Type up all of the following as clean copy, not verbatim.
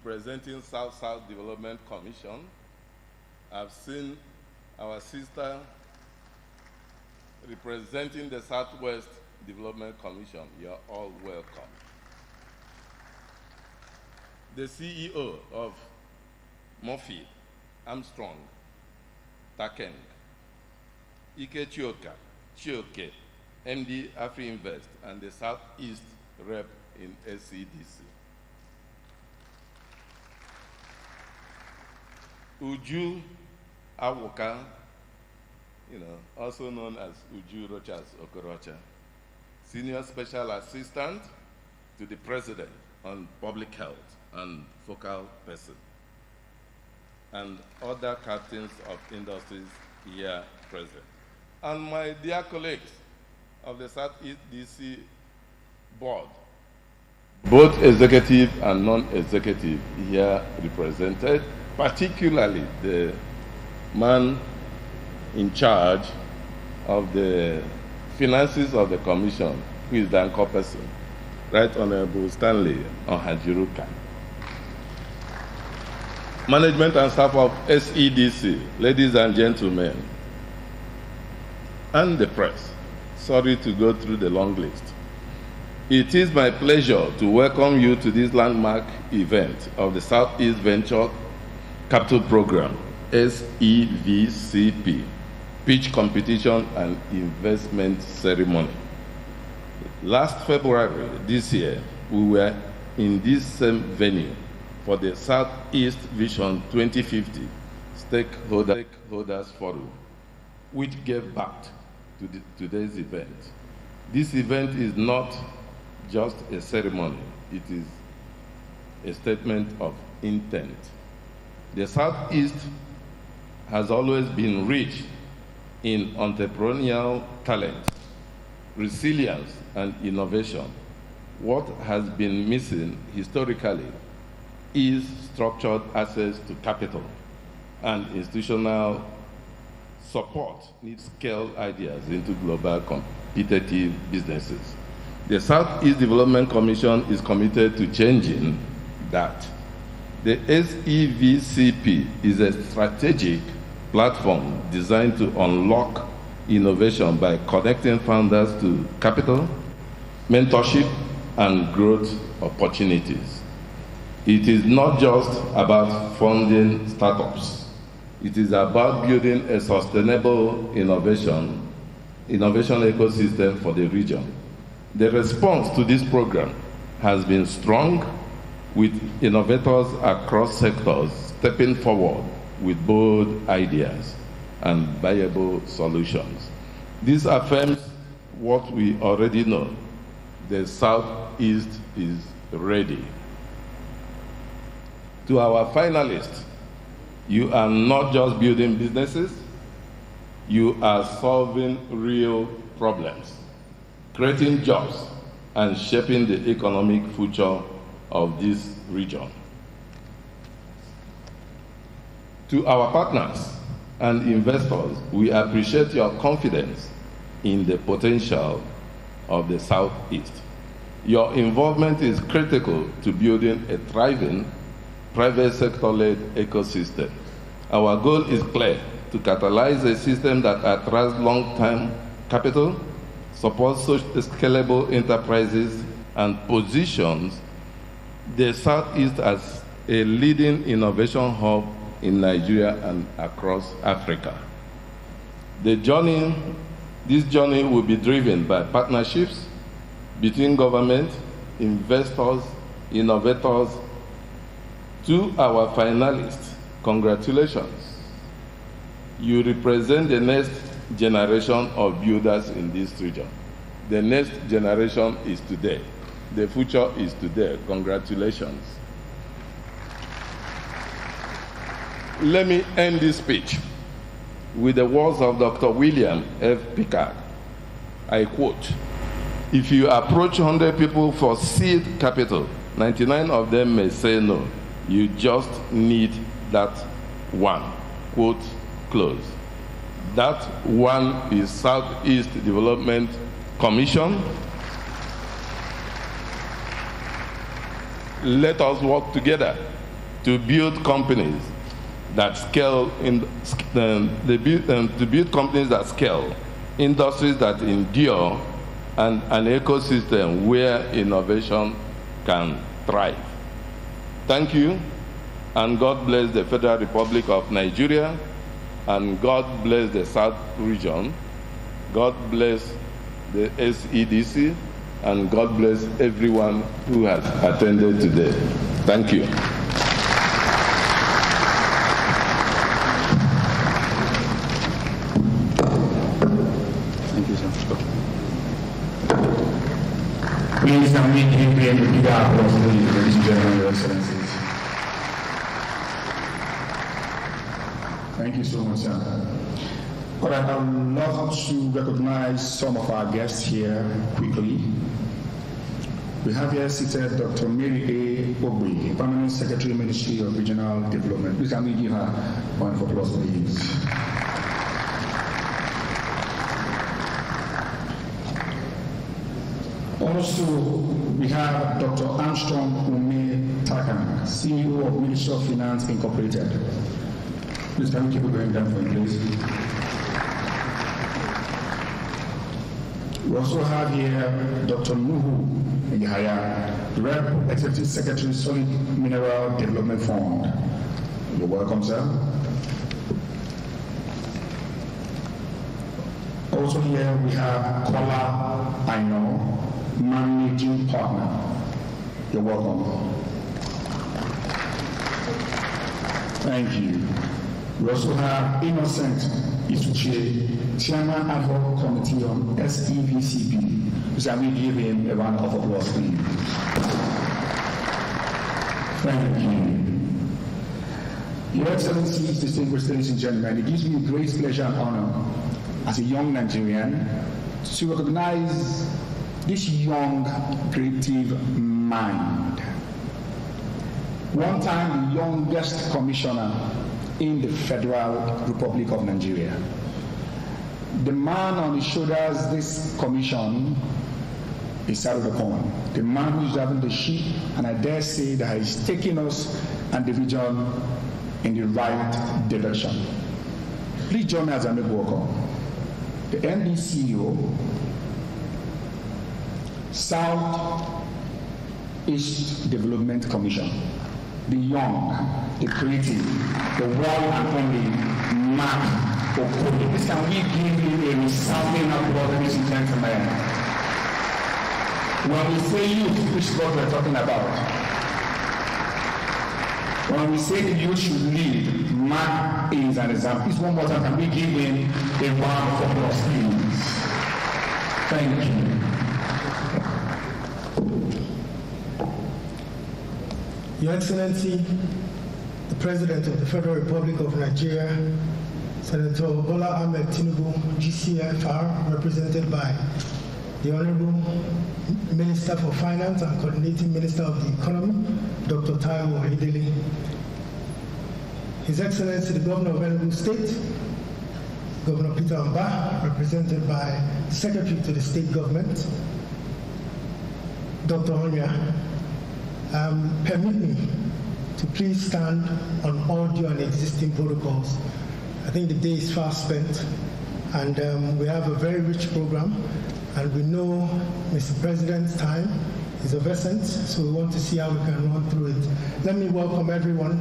representing South-South Development Commission. I've seen our sister representing the Southwest Development Commission. You're all welcome. The CEO of Murphy, Armstrong, Takeng, Ike Chioke, MD AfriInvest, and the Southeast rep in SCDC. Uju Awoka, also known as Uju Rochas Okorocha, Senior Special Assistant to the President on Public Health and Focal Person, and other captains of industries here present. And my dear colleagues of the Southeast DC Board, both executive and non-executive here represented, particularly the man in charge of the finances of the commission, who is the anchor person, Right Honorable Stanley Ohajiruka. Management and staff of SEDC, ladies and gentlemen, and the press, sorry to go through the long list. It is my pleasure to welcome you to this landmark event of the Southeast Venture Capital Program, SEVCP, Pitch Competition and Investment Ceremony. Last February this year, we were in this same venue for the Southeast Vision 2050 Stakeholders Forum, which gave birth to today's event. This event is not just a ceremony, it is a statement of intent. The Southeast has always been rich in entrepreneurial talent, resilience, and innovation. What has been missing historically is structured access to capital and institutional support needs scale ideas into global competitive businesses. The Southeast Development Commission is committed to changing that. The SEVCP is a strategic platform designed to unlock innovation by connecting founders to capital, mentorship, and growth opportunities. It is not just about funding startups. It is about building a sustainable innovation ecosystem for the region. The response to this program has been strong, with innovators across sectors stepping forward with bold ideas and viable solutions. This affirms what we already know: the Southeast is ready. To our finalists, you are not just building businesses, you are solving real problems, creating jobs, and shaping the economic future of this region. To our partners and investors, we appreciate your confidence in the potential of the Southeast. Your involvement is critical to building a thriving private sector-led ecosystem. Our goal is clear: to catalyze a system that attracts long-term capital, supports scalable enterprises, and positions the Southeast as a leading innovation hub in Nigeria and across Africa. This journey will be driven by partnerships between government, investors, innovators. To our finalists, congratulations. You represent the next generation of builders in this region. The next generation is today. The future is today. Congratulations. Let me end this speech with the words of Dr. William F. Pickard. I quote, "If you approach 100 people for seed capital, 99 of them may say no. You just need that one." Quote close. That one is Southeast Development Commission. Let us work together to build companies that scale, to build companies that scale, industries that endure, and an ecosystem where innovation can thrive. Thank you, and God bless the Federal Republic of Nigeria, and God bless the South region. God bless the SEDC, and God bless everyone who has attended today. Thank you. Thank you, sir. Please, can we give a big applause, ladies and gentlemen, Your Excellencies. Thank you so much, sir. All right, I would love to recognize some of our guests here quickly. We have here seated Dr. Mary A. Ogbe, Permanent Secretary, Ministry of Regional Development. Please, can we give her a round of applause, please? Also, we have Dr. Armstrong Ume Takan, CEO of Ministry of Finance Incorporated. Please, can we keep it going down for you, please? We also have here Dr. Nuhu Yahaya, Rep. Executive Secretary, Solid Mineral Development Fund. You're welcome, sir. Also here we have Kola Aino, Managing Partner. You're welcome. Thank you. We also have Innocent Isuche, Chairman Ad Hoc Committee on SEVCP. Shall we give him a round of applause, please? Thank you. Your Excellencies, distinguished ladies and gentlemen, it gives me great pleasure and honor as a young Nigerian to recognize this young creative mind. One time the youngest commissioner in the Federal Republic of Nigeria. The man on his shoulders this commission is settled upon. The man who is driving the ship, and I dare say that he's taking us and the region in the right direction. Please join me as I make welcome the MD CEO, South East Development Commission, the young, the creative, the one and only Mark Okoli. Please, can we give him a resounding applause, ladies and gentlemen? When we say youth, which is what we're talking about. When we say the youth should lead, Mark is an example. Please, one more time, can we give him a round of applause, please? Thank you. Your Excellency, the President of the Federal Republic of Nigeria, Senator Bola Ahmed Tinubu, GCFR, represented by the Honorable Minister for Finance and Coordinating Minister of the Economy, Dr. Taiwo Oyedele, His Excellency, the Governor of Enugu State, Governor Peter Mbah, represented by the Secretary to the State Government, Dr. Onya. Permit me to please stand on audio and existing protocols. I think the day is fast spent, and we have a very rich program, and we know Mr. President's time is of essence, so we want to see how we can run through it. Let me welcome everyone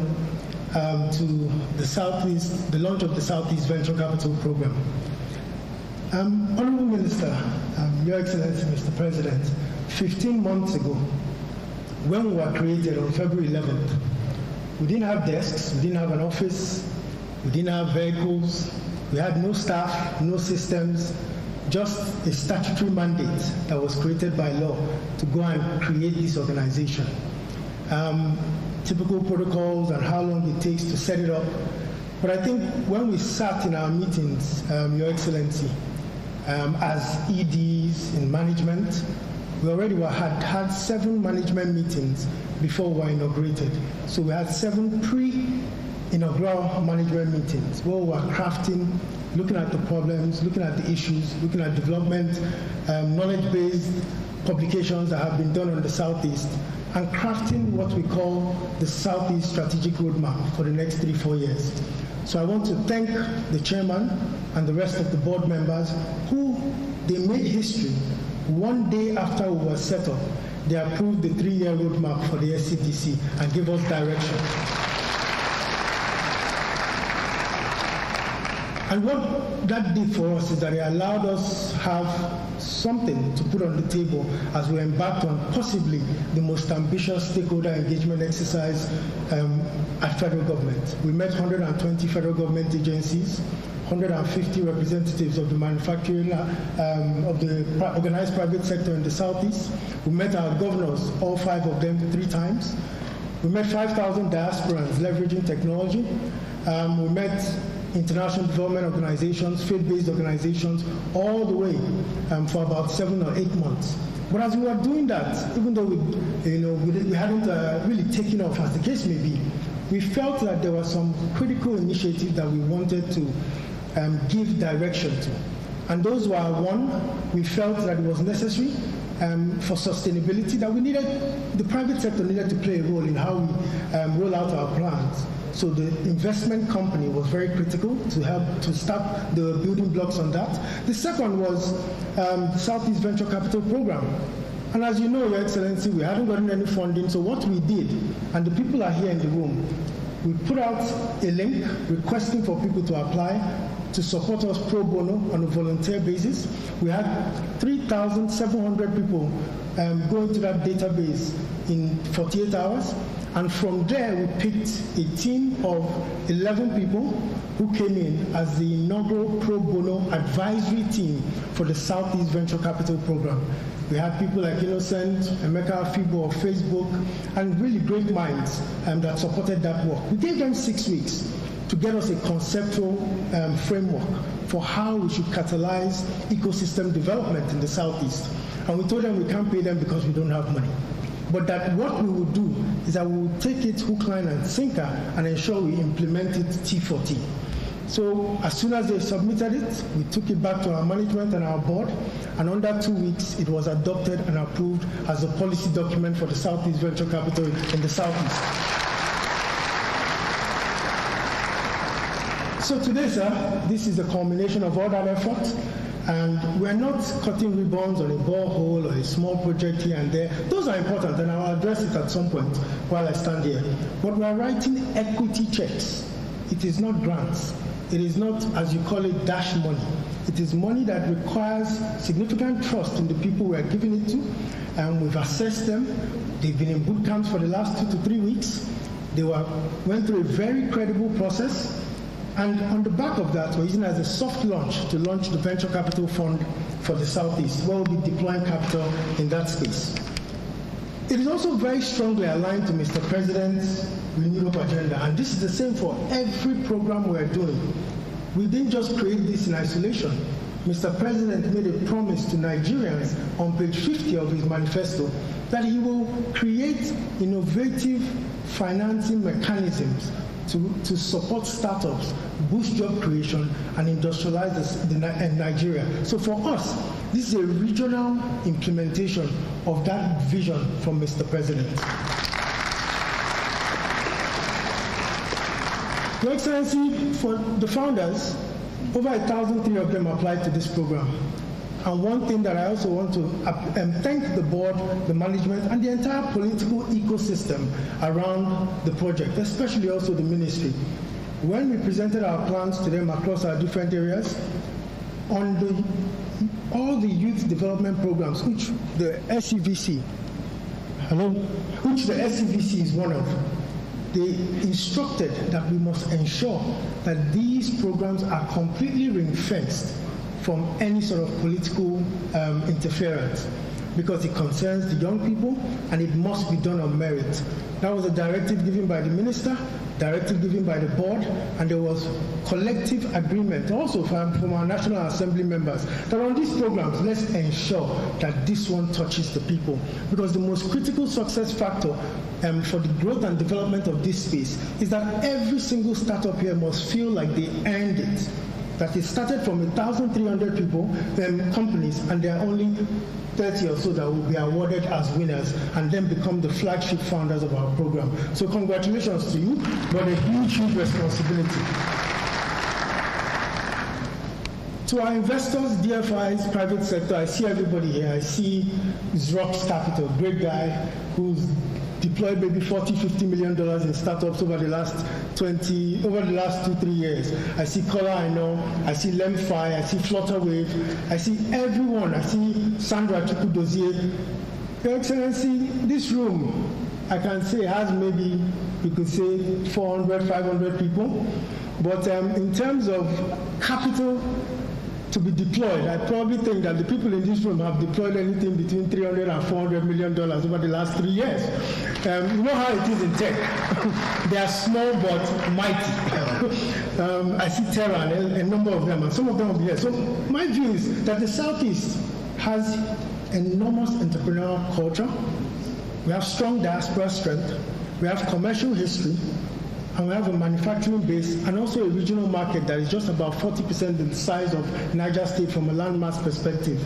to the Southeast, the launch of the Southeast Venture Capital Program. Honorable Minister, Your Excellency, Mr. President, 15 months ago, when we were created on February 11th, we didn't have desks, we didn't have an office, we didn't have vehicles, we had no staff, no systems, just a statutory mandate that was created by law to go and create this organization. Typical protocols and how long it takes to set it up. But I think when we sat in our meetings, Your Excellency, as EDs in management, we already had 7 management meetings before we were inaugurated. So we had 7 pre-inaugural management meetings where we were crafting, looking at the problems, looking at the issues, looking at development, knowledge-based publications that have been done on the Southeast, and crafting what we call the Southeast Strategic Roadmap for the next 3-4 years. So I want to thank the chairman and the rest of the board members who they made history. One day after we were set up, they approved the 3-year roadmap for the SCDC and gave us direction. And what that did for us is that it allowed us to have something to put on the table as we embarked on possibly the most ambitious stakeholder engagement exercise at federal government. We met 120 federal government agencies, 150 representatives of the manufacturing, of the organized private sector in the Southeast. We met our governors, all 5 of them, 3 times. We met 5,000 diasporans leveraging technology. We met international development organizations, faith-based organizations, all the way for about 7 or 8 months. But as we were doing that, even though we hadn't really taken off, as the case may be, we felt that there were some critical initiatives that we wanted to give direction to. And those were, one, we felt that it was necessary for sustainability, that the private sector needed to play a role in how we roll out our plans. So the investment company was very critical to help to start the building blocks on that. The second was the Southeast Venture Capital Program. And as you know, Your Excellency, we hadn't gotten any funding, so what we did, and the people are here in the room, we put out a link requesting for people to apply to support us pro bono on a volunteer basis. We had 3,700 people go into that database in 48 hours. And from there, we picked a team of 11 people who came in as the inaugural pro bono advisory team for the Southeast Venture Capital Program. We had people like Innocent, Emeka Afibo of Facebook, and really great minds that supported that work. We gave them 6 weeks to get us a conceptual framework for how we should catalyze ecosystem development in the Southeast. And we told them we can't pay them because we don't have money. But that what we would do is that we would take it hook, line, and sinker and ensure we implement it T for T. So as soon as they submitted it, we took it back to our management and our board, and under 2 weeks, it was adopted and approved as a policy document for the Southeast Venture Capital in the Southeast. So today, sir, this is the culmination of all that effort. And we're not cutting ribbons on a borehole or a small project here and there. Those are important, and I'll address it at some point while I stand here. But we're writing equity checks. It is not grants. It is not, as you call it, dash money. It is money that requires significant trust in the people we're giving it to. And we've assessed them. They've been in boot camps for the last 2 to 3 weeks. They went through a very credible process. And on the back of that, we're using it as a soft launch to launch the Venture Capital Fund for the Southeast, where we'll be deploying capital in that space. It is also very strongly aligned to Mr. President's renewable agenda, and this is the same for every program we're doing. We didn't just create this in isolation. Mr. President made a promise to Nigerians on page 50 of his manifesto that he will create innovative financing mechanisms to support startups, boost job creation, and industrialize Nigeria. So for us, this is a regional implementation of that vision from Mr. President. Your Excellency, for the founders, over 1,003 of them applied to this program. And one thing that I also want to thank the board, the management, and the entire political ecosystem around the project, especially also the ministry. When we presented our plans to them across our different areas, on all the youth development programs, which the SCVC, which the SCVC is one of, they instructed that we must ensure that these programs are completely ring-fenced from any sort of political interference, because it concerns the young people and it must be done on merit. That was a directive given by the minister, directive given by the board, and there was collective agreement also from our National Assembly members that on these programs, let's ensure that this one touches the people, because the most critical success factor for the growth and development of this space is that every single startup here must feel like they earned it. that it started from 1,300 people, companies, and there are only 30 or so that will be awarded as winners and then become the flagship founders of our program. So congratulations to you, but a huge, huge responsibility. To our investors, DFIs, private sector, I see everybody here. I see Zrock's Capital, great guy who's deployed maybe $40–50 million in startups over the last 2–3 years. I see Color, I know. I see Lemfi, I see Flutterwave. I see everyone. I see Sandra Chukwudozie. Your Excellency, this room, I can say has maybe, you could say 400, 500 people. But in terms of capital to be deployed, I probably think that the people in this room have deployed anything between $300 and $400 million over the last 3 years. You know how it is in tech. They are small but mighty. I see Terra and a number of them, and some of them will be here. So my view is that the Southeast has enormous entrepreneurial culture. We have strong diaspora strength. We have commercial history. And we have a manufacturing base and also a regional market that is just about 40% the size of Niger State from a landmass perspective.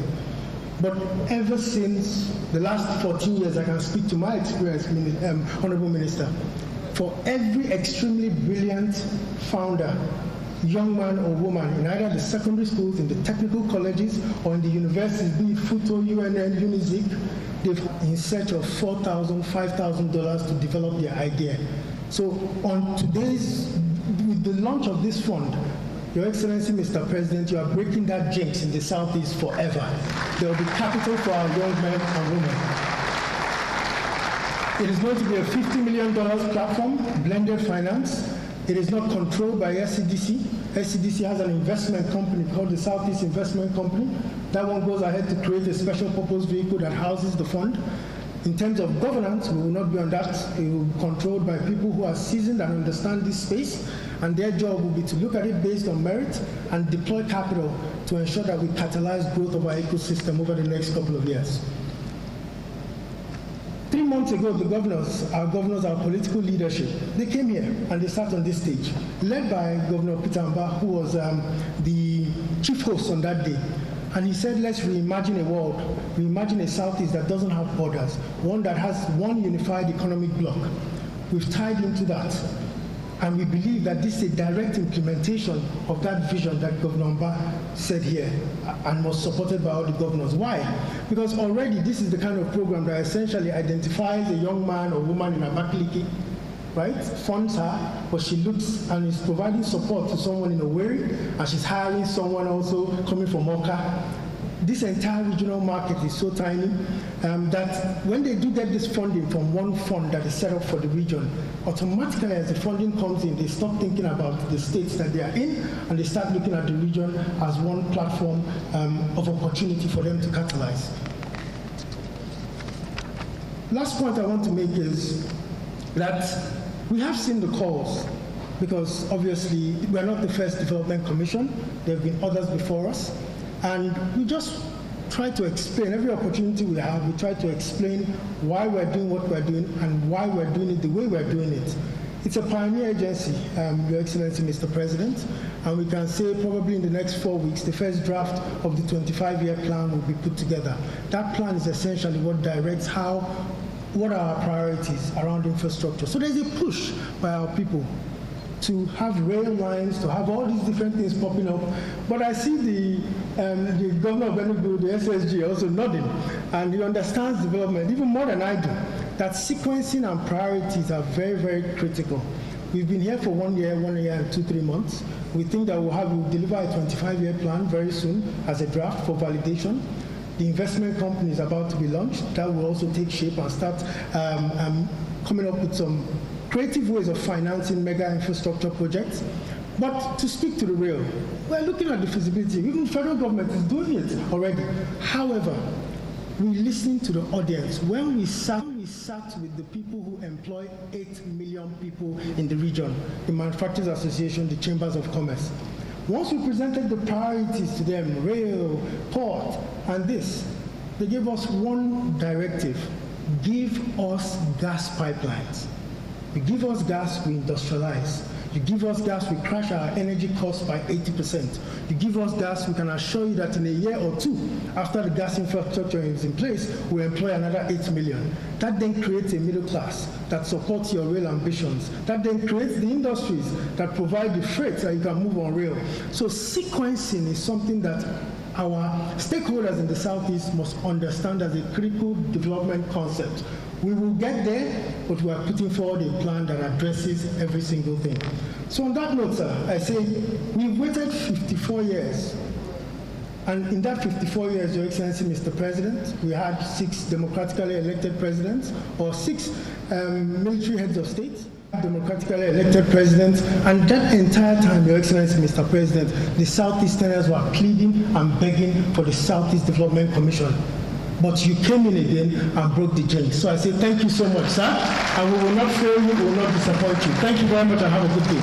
But ever since the last 14 years, I can speak to my experience, Honorable Minister, for every extremely brilliant founder, young man or woman in either the secondary schools, in the technical colleges, or in the universities, be it FUTO, UNN, UNIZIC, they've in search of $4,000, $5,000 to develop their idea. So on today's, with the launch of this fund, Your Excellency, Mr. President, you are breaking that jinx in the Southeast forever. There will be capital for our young men and women. It is going to be a $50 million platform, blended finance. It is not controlled by SCDC. SCDC has an investment company called the Southeast Investment Company. That one goes ahead to create a special purpose vehicle that houses the fund. In terms of governance, we will not be on that. It will be controlled by people who are seasoned and understand this space, and their job will be to look at it based on merit and deploy capital to ensure that we catalyze growth of our ecosystem over the next couple of years. 3 months ago, our political leadership, they came here and they sat on this stage, led by Governor Peter Mbah, who was the chief host on that day. And he said, let's reimagine a world, reimagine a Southeast that doesn't have borders, one that has one unified economic bloc. We've tied into that. And we believe that this is a direct implementation of that vision that Governor Mbah said here and was supported by all the governors. Why? Because already this is the kind of program that essentially identifies a young man or woman in Abakaliki, right? Funds her, but she looks and is providing support to someone in Owerri, and she's hiring someone also coming from Oka. This entire regional market is so tiny that when they do get this funding from one fund that is set up for the region, automatically as the funding comes in, they stop thinking about the states that they are in, and they start looking at the region as one platform of opportunity for them to catalyze. Last point I want to make is that we have seen the calls, because obviously we are not the first development commission. There have been others before us. And we just try to explain, every opportunity we have, we try to explain why we're doing what we're doing and why we're doing it the way we're doing it. It's a pioneer agency, Your Excellency, Mr. President, and we can say probably in the next 4 weeks, the first draft of the 25-year plan will be put together. That plan is essentially what directs what are our priorities around infrastructure. So there's a push by our people to have rail lines, to have all these different things popping up. But I see the governor of Enugu, the SSG, also nodding, and he understands development even more than I do, that sequencing and priorities are very, very critical. We've been here for 1 year and 2-3 months. We think that we'll deliver a 25-year plan very soon as a draft for validation. The investment company is about to be launched. That will also take shape and start coming up with some creative ways of financing mega infrastructure projects. But to speak to the rail, we're looking at the feasibility. Even federal government is doing it already. However, we listen to the audience. When we sat with the people who employ 8 million people in the region, the Manufacturers Association, the Chambers of Commerce, once we presented the priorities to them, rail, port, and this, they gave us one directive: give us gas pipelines. You give us gas, we industrialize. You give us gas, we crash our energy costs by 80%. You give us gas, we can assure you that in a year or two, after the gas infrastructure is in place, we employ another 8 million. That then creates a middle class that supports your rail ambitions. That then creates the industries that provide the freight that you can move on rail. So sequencing is something that our stakeholders in the Southeast must understand as a critical development concept. We will get there, but we are putting forward a plan that addresses every single thing. So on that note, sir, I say we've waited 54 years. And in that 54 years, Your Excellency, Mr. President, we had 6 democratically elected presidents, or 6 military heads of state, democratically elected presidents, and that entire time, Your Excellency, Mr. President, the Southeasterners were pleading and begging for the Southeast Development Commission. But you came in again and broke the jinx. So I say thank you so much, sir, and we will not fail you, we will not disappoint you. Thank you very much and have a good day.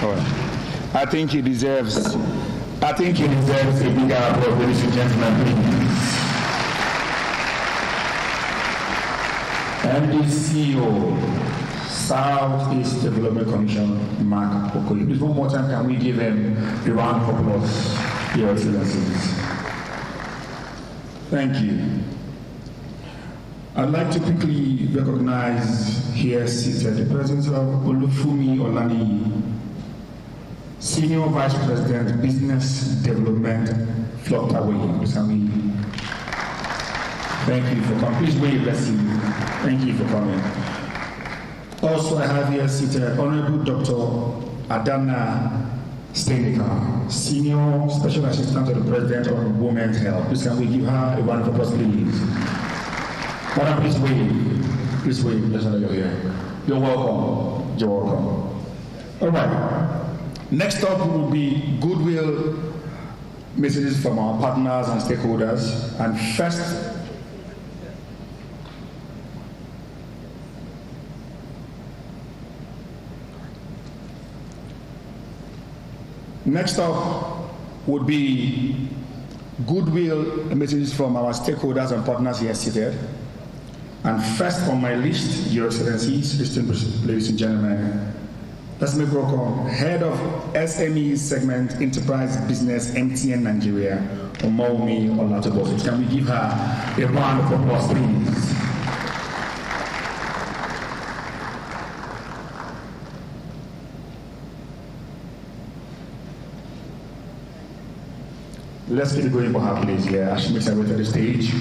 All right. I think he deserves a bigger applause, ladies and gentlemen, please. And the CEO, Southeast Development Commission, Mark Okoye. Please, one more time, can we give him a round of applause, Your Excellencies? Thank you. I'd like to quickly recognize here seated the presence of Olufumi Olani, Senior Vice President, Business Development, Flutterway. Thank you for coming. Please wave, bless you. Thank you for coming. Also, I have here seated Honorable Dr. Adana Steinika, Senior Special Assistant to the President on Women's Health. Please can we give her a round of applause, please? Madam, please wave. Please wave. Let's know you're here. You're welcome. You're welcome. All right. Next up will be goodwill messages from our partners and stakeholders. And first, next up would be goodwill messages from our stakeholders and partners here seated. And first on my list, Your Excellencies, distinguished ladies and gentlemen, let's make welcome Head of SME Segment Enterprise Business MTN Nigeria, Omomi Olatobosu. Can we give her a round of applause, please? Let's get it going for her, please. Yeah, as she makes her way to the stage.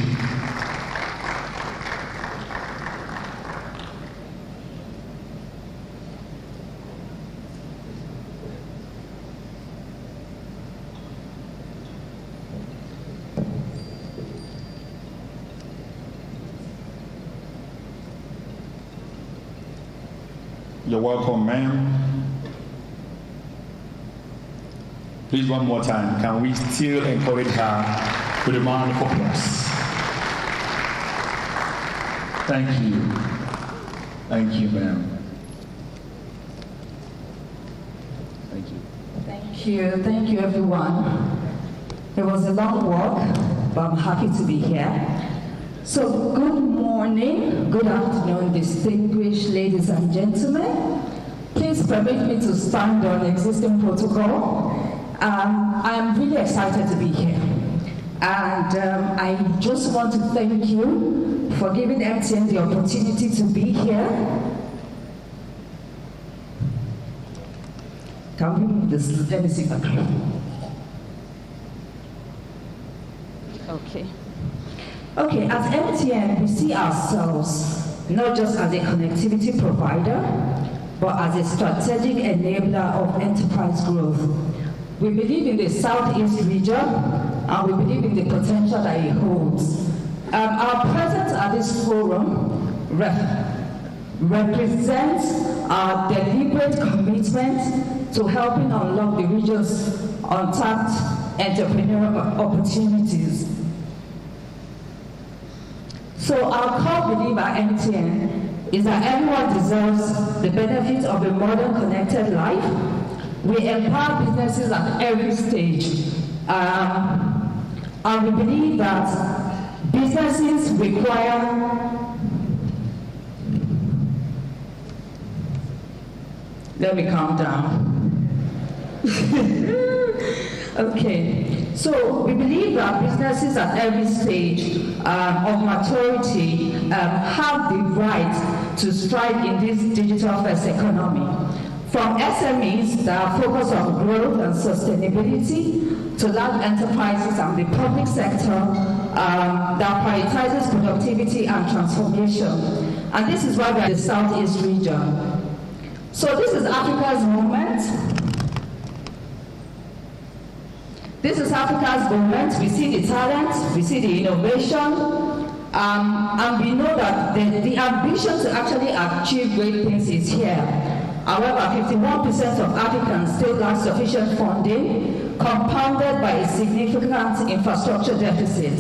You're welcome, ma'am. Please, one more time, can we still encourage her with a round of applause? Thank you. Thank you, ma'am. Thank you. Thank you. Thank you, everyone. It was a long walk, but I'm happy to be here. So, good morning, good afternoon, distinguished ladies and gentlemen. Please permit me to stand on existing protocol. I'm really excited to be here. And I just want to thank you for giving MTN the opportunity to be here. Can we move this? Let me see if I can. Okay. Okay, as MTN, we see ourselves not just as a connectivity provider, but as a strategic enabler of enterprise growth. We believe in the Southeast region, and we believe in the potential that it holds. Our presence at this forum represents our deliberate commitment to helping unlock the region's untapped entrepreneurial opportunities. So our core belief at MTN is that everyone deserves the benefits of a modern connected life. We empower businesses at every stage. And we believe that Businesses require let me calm down. Okay, so we believe that businesses at every stage of maturity have the right to strive in this digital-first economy. From SMEs that focus on growth and sustainability to large enterprises and the public sector that prioritizes productivity and transformation. And this is why we're in the Southeast region. So this is Africa's moment. This is Africa's moment. We see the talent, we see the innovation, and we know that the ambition to actually achieve great things is here. However, 51% of Africans still lack sufficient funding, compounded by a significant infrastructure deficit.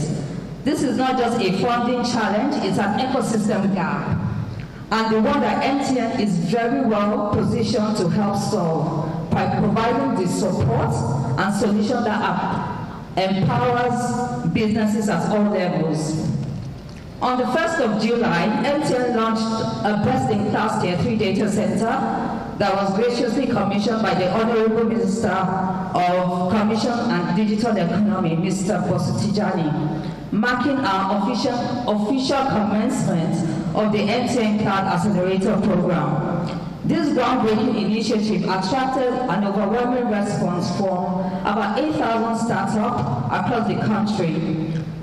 This is not just a funding challenge, it's an ecosystem gap, and the one that MTN is very well positioned to help solve by providing the support and solution that empowers businesses at all levels. On the 1st of July, MTN launched a best-in-class Tier 3 data center that was graciously commissioned by the Honorable Minister of Commission and Digital Economy, Mr. Bosutijani, marking our official commencement of the MTN Cloud Accelerator Program. This groundbreaking initiative attracted an overwhelming response from about 8,000 startups across the country.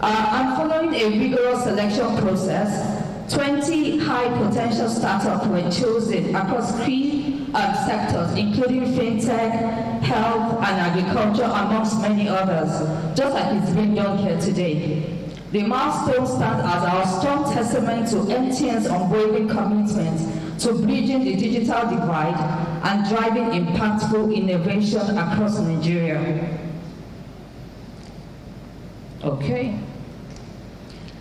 And following a rigorous selection process, 20 high-potential startups were chosen across key sectors, including fintech, health, and agriculture, amongst many others, just like it's being done here today. The milestone stands as our strong testament to MTN's unwavering commitment to bridging the digital divide and driving impactful innovation across Nigeria. Okay.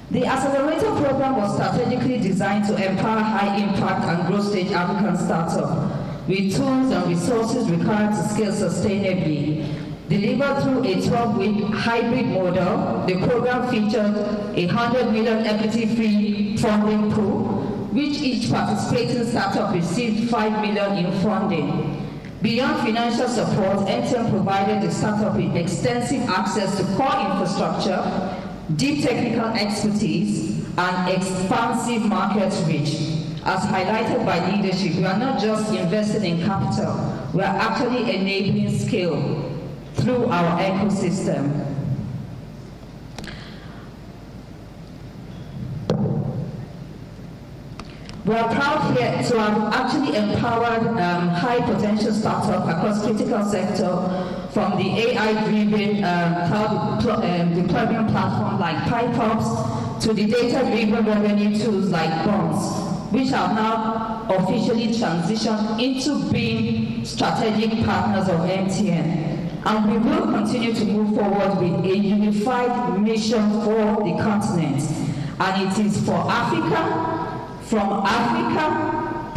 The Accelerator program was strategically designed to empower high-impact and growth-stage African startups with tools and resources required to scale sustainably. Delivered through a 12-week hybrid model, the program featured a 100 million equity-free funding pool, which each participating startup received 5 million in funding. Beyond financial support, MTN provided the startup with extensive access to core infrastructure, deep technical expertise, and expansive market reach. As highlighted by leadership, we are not just investing in capital, we are actually enabling scale through our ecosystem. We are proud here to have actually empowered high potential startups across critical sectors, from the AI-driven cloud deployment platform like PyPops to the data-driven revenue tools like Bonds, which have now officially transitioned into being strategic partners of MTN. And we will continue to move forward with a unified mission for the continent. And it is for Africa, from Africa,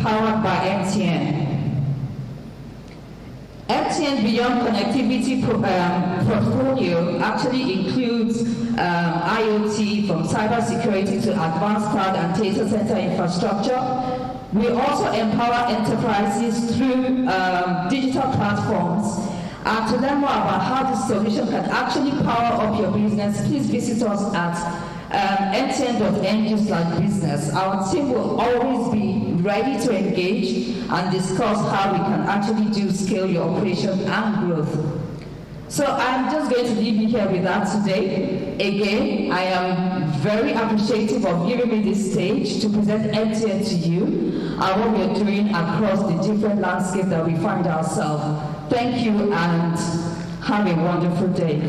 powered by MTN. MTN Beyond Connectivity portfolio actually includes IoT, from cybersecurity to advanced cloud and data center infrastructure. We also empower enterprises through digital platforms. And to learn more about how this solution can actually power up your business, please visit us at mtn.ng/business. Our team will always be ready to engage and discuss how we can actually scale your operation and growth. So I'm just going to leave you here with that today. Again, I am very appreciative of giving me this stage to present MTN to you and what we are doing across the different landscape that we find ourselves. Thank you and have a wonderful day.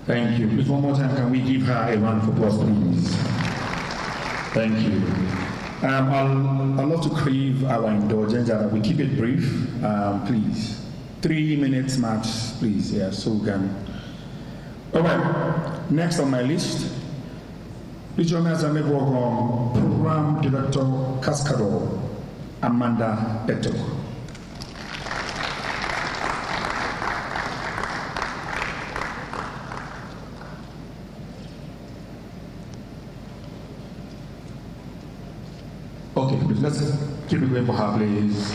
Thank you. Please, one more time, can we give her a round of applause, please? Thank you. I'd love to crave our indulgence that we keep it brief, please. 3 minutes max, please. Yeah, so we can. All right. Next on my list, please join me as I make welcome Program Director Cascador, Amanda Eto. let's keep it going for her, please.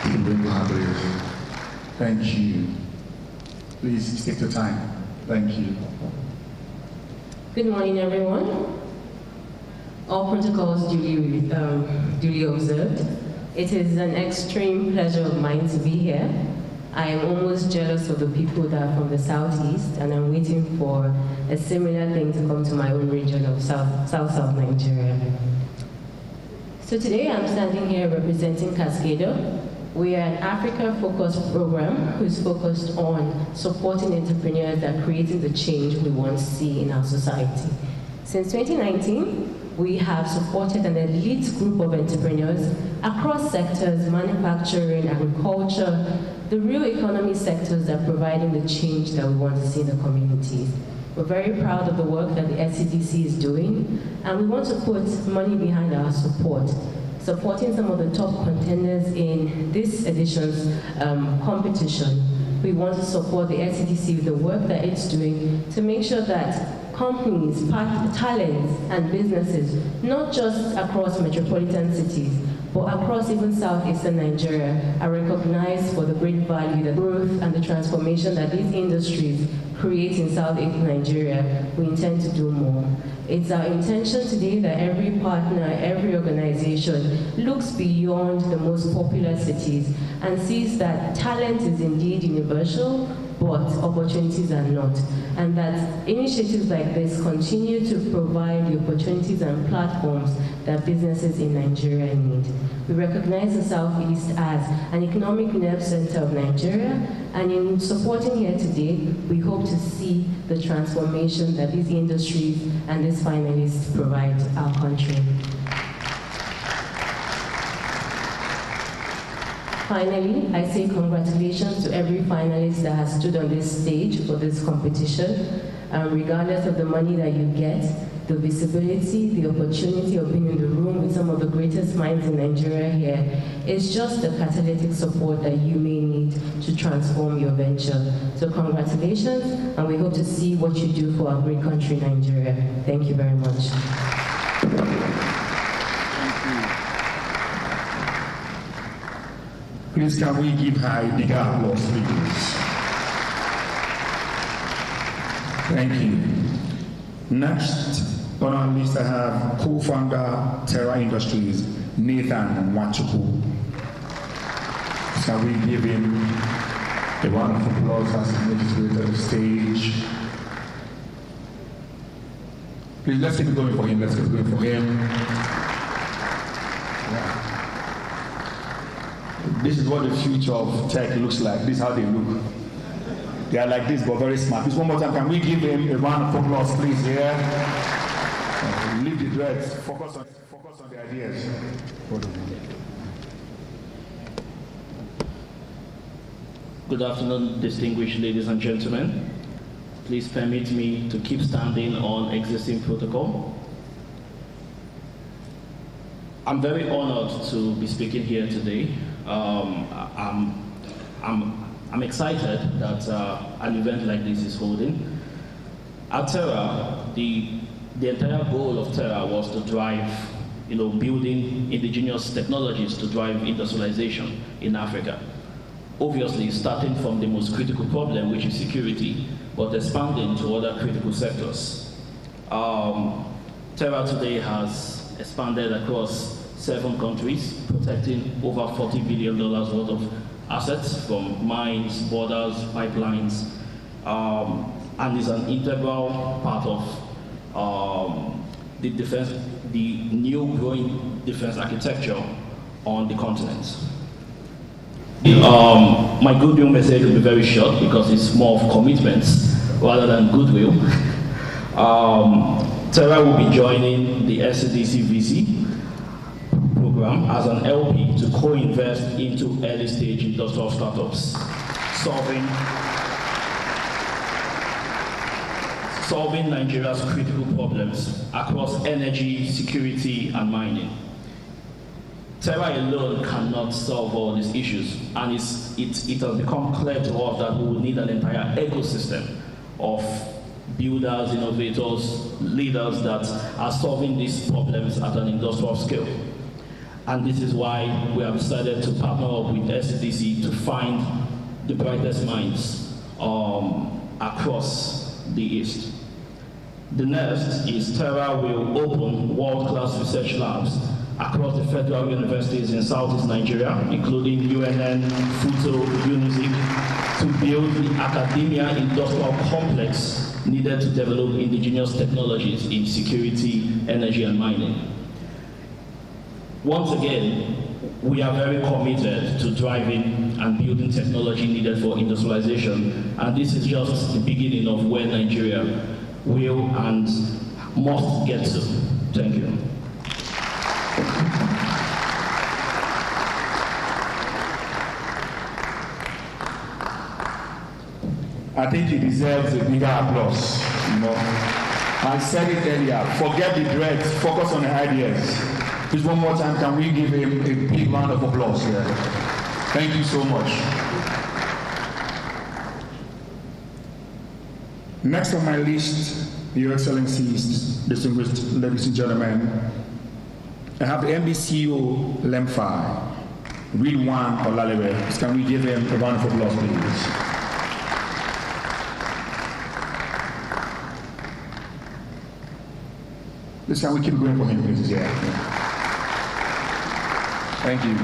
Keep it going for her, please. Thank you. Please stick to time. Thank you. Good morning, everyone. All protocols duly observed. It is an extreme pleasure of mine to be here. I am almost jealous of the people that are from the southeast, and I'm waiting for a similar thing to come to my own region of South Nigeria. So today I'm standing here representing Cascado. We are an Africa-focused program who's focused on supporting entrepreneurs that are creating the change we want to see in our society. Since 2019, we have supported an elite group of entrepreneurs across sectors, manufacturing, agriculture, the real economy sectors that are providing the change that we want to see in the communities. We're very proud of the work that the SCDC is doing, and we want to put money behind our support, supporting some of the top contenders in this edition's competition. We want to support the SCDC with the work that it's doing to make sure that companies, talents, and businesses, not just across metropolitan cities, but across even southeastern Nigeria, are recognized for the great value, the growth, and the transformation that these industries create in southeastern Nigeria. We intend to do more. It's our intention today that every partner, every organization looks beyond the most popular cities and sees that talent is indeed universal, but opportunities are not. And that initiatives like this continue to provide the opportunities and platforms that businesses in Nigeria need. We recognize the Southeast as an economic nerve center of Nigeria, and in supporting here today, we hope to see the transformation that these industries and these finalists provide our country. Finally, I say congratulations to every finalist that has stood on this stage for this competition. Regardless of the money that you get, the visibility, the opportunity of being in the room with some of the greatest minds in Nigeria here is just the catalytic support that you may need to transform your venture. So congratulations, and we hope to see what you do for our great country, Nigeria. Thank you very much. Please, can we give her a bigger applause, please? Thank you. Next on our list, I have co-founder Terra Industries, Nathan Nwachukwu. Can we give him a round of applause as he makes his way to the stage? Please, let's keep it going for him. Let's keep it going for him. Yeah. This is what the future of tech looks like. This is how they look. They are like this, but very smart. Please, one more time, can we give him a round of applause, please, here? Leave the dreads. Focus on the ideas. Good afternoon, distinguished ladies and gentlemen. Please permit me to keep standing on existing protocol. I'm very honored to be speaking here today. I'm excited that an event like this is holding. At Terra, the entire goal of Terra was to drive, building indigenous technologies to drive industrialization in Africa. Obviously, starting from the most critical problem, which is security, but expanding to other critical sectors. Terra today has expanded across 7 countries, protecting over $40 billion worth of assets from mines, borders, pipelines, and is an integral part of the new growing defense architecture on the continent. My goodwill message will be very short because it's more of commitments rather than goodwill. Terra will be joining the SCDC VC program as an LP to co-invest into early-stage industrial startups, solving Nigeria's critical problems across energy, security, and mining. Terra alone cannot solve all these issues, and it has become clear to us that we will need an entire ecosystem of builders, innovators, leaders that are solving these problems at an industrial scale. And this is why we have decided to partner up with SCDC to find the brightest minds across the East. The next is Terra will open world-class research labs across the federal universities in Southeast Nigeria, including UNN, FUTO, UNIZIK, to build the academia industrial complex needed to develop indigenous technologies in security, energy, and mining. Once again, we are very committed to driving and building technology needed for industrialization, and this is just the beginning of where Nigeria will and must get to. Thank you. I think he deserves a bigger applause. You know, I said it earlier, forget the dreads, focus on the ideas. Just one more time, can we give him a big round of applause here? Thank you so much. Next on my list, Your Excellencies, distinguished ladies and gentlemen, I have the MBCO LEMFI, Ridwan Olalewe. Can we give him a round of applause, please? This time we keep going for him, please. Yeah. Thank you.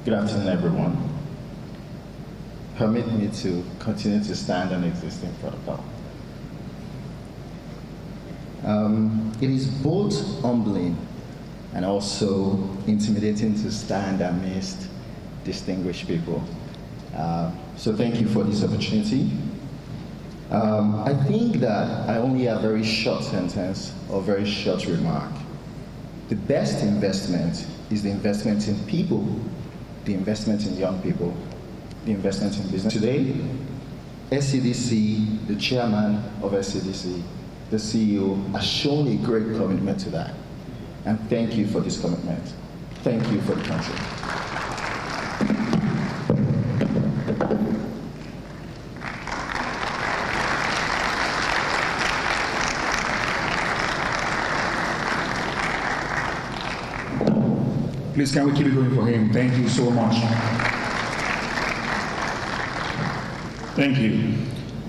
Good afternoon, everyone. Permit me to continue to stand on existing protocol. It is both humbling and also intimidating to stand amidst distinguished people. So thank you for this opportunity. I think that I only have a very short sentence or very short remark. The best investment is the investment in people, the investment in young people, the investment in business. Today, SCDC, the chairman of SCDC, the CEO, has shown a great commitment to that. And thank you for this commitment. Thank you for the country. Please, can we keep it going for him? Thank you so much. Thank you.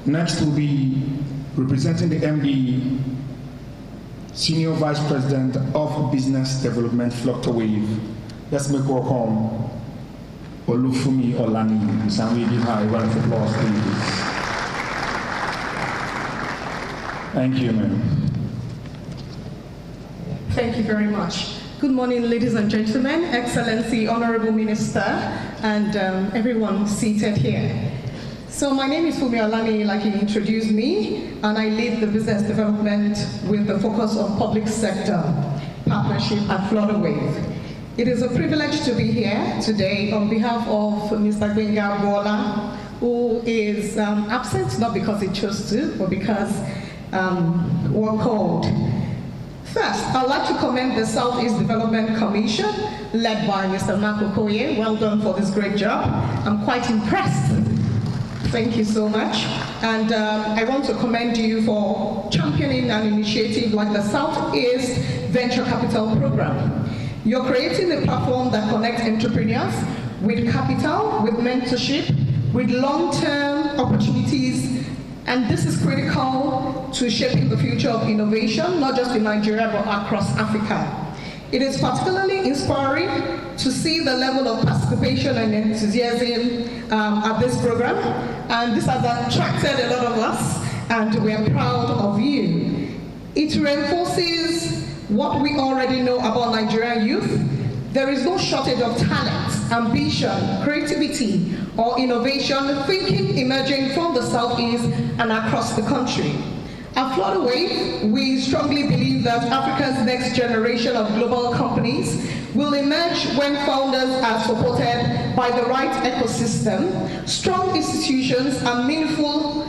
Next will be representing the MD, Senior Vice President of Business Development, Flocktowave. Let's make welcome Olufumi Olani. Can we give her a round of applause, please? Thank you, ma'am. Thank you very much. Good morning, ladies and gentlemen, Excellency, Honorable Minister, and everyone seated here. So my name is Fumi Olani, like he introduced me, and I lead the business development with the focus on public sector partnership at Flutterwave. It is a privilege to be here today on behalf of Mr. Gbenga Bola, who is absent, not because he chose to, but because we're called. First, I'd like to commend the Southeast Development Commission, led by Mr. Mark Okoye. Well done for this great job. I'm quite impressed. Thank you so much. And I want to commend you for championing an initiative like the Southeast Venture Capital Program. You're creating a platform that connects entrepreneurs with capital, with mentorship, with long-term opportunities. And this is critical to shaping the future of innovation, not just in Nigeria, but across Africa. It is particularly inspiring to see the level of participation and enthusiasm at this program. And this has attracted a lot of us, and we are proud of you. It reinforces what we already know about Nigerian youth. There is no shortage of talent, ambition, creativity, or innovation thinking emerging from the Southeast and across the country. At Flutterwave, we strongly believe that Africa's next generation of global companies will emerge when founders are supported by the right ecosystem, strong institutions, and meaningful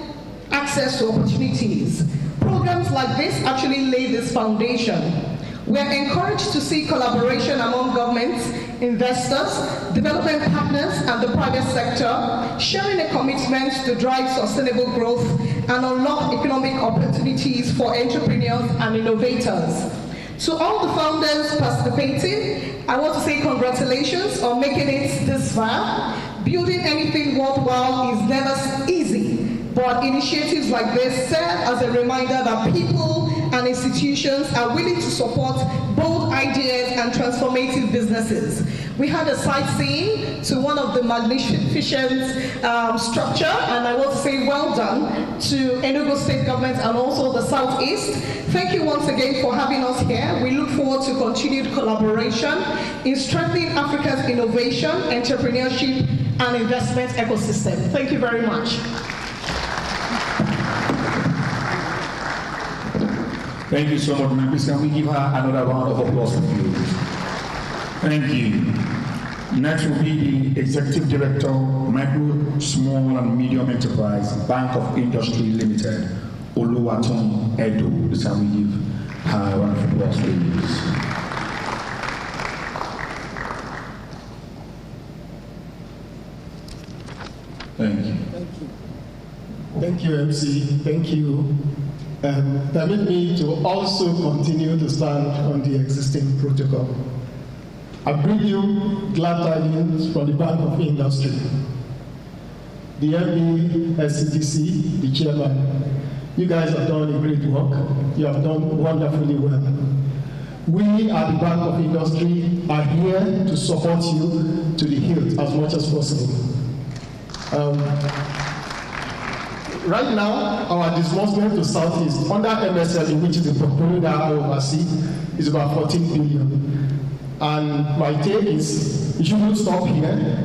access to opportunities. Programs like this actually lay this foundation. We are encouraged to see collaboration among governments, investors, development partners, and the private sector, sharing a commitment to drive sustainable growth and unlock economic opportunities for entrepreneurs and innovators. To all the founders participating, I want to say congratulations on making it this far. Building anything worthwhile is never easy, but initiatives like this serve as a reminder that people and institutions are willing to support bold ideas and transformative businesses. We had a sightseeing to one of the magnificent structure, and I want to say well done to Enugu State Government and also the Southeast. Thank you once again for having us here. We look forward to continued collaboration in strengthening Africa's innovation, entrepreneurship, and investment ecosystem. Thank you very much. Thank you so much, Please can we give her another round of applause, please? Thank you. Next will be the Executive Director, Micro, Small and Medium Enterprise, Bank of Industry Limited, Oluwatoyin Edo. Please can we give her a round of applause, please? Thank you. Thank you. Thank you, MC. Thank you. Permit me to also continue to stand on the existing protocol. I bring you glad tidings from the Bank of Industry. The MD, SCDC, the chairman, you guys have done a great work. You have done wonderfully well. We at the Bank of Industry are here to support you to the hilt as much as possible. Right now, our disbursement to Southeast under MSL, which is the portfolio that I oversee, is about 14 billion. And my take is, you shouldn't stop here.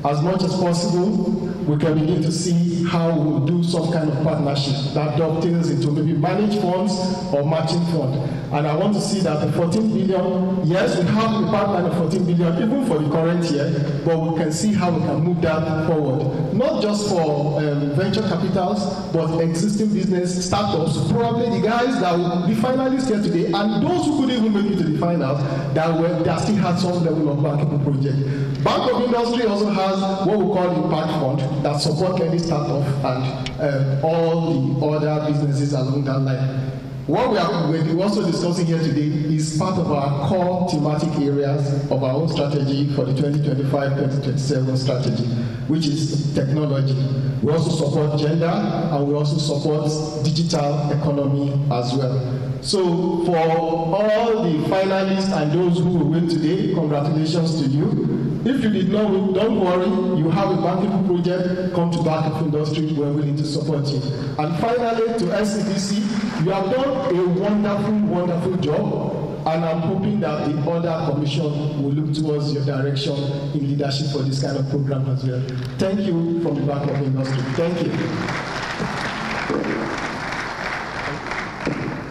As much as possible, we can begin to see how we'll do some kind of partnership that dovetails into maybe managed funds or matching fund. And I want to see that the 14 billion, yes, we have a pipeline of 14 billion even for the current year, but we can see how we can move that forward. Not just for venture capitals, but existing business startups, probably the guys that will be finalists here today, and those who couldn't even make it to the finals, that still had some level of bankable project. Bank of Industry also has what we call Impact Fund that support any startup and all the other businesses along that line. What we're also discussing here today is part of our core thematic areas of our own strategy for the 2025-2027 strategy, which is technology. We also support gender, and we also support digital economy as well. So for all the finalists and those who will win today, congratulations to you. If you did not win, don't worry, you have a bankable project, come to Bank of Industry, we're willing to support you. And finally, to SCDC, you have done a wonderful, wonderful job, and I'm hoping that the other commission will look towards your direction in leadership for this kind of program as well. Thank you from the Bank of Industry. Thank you.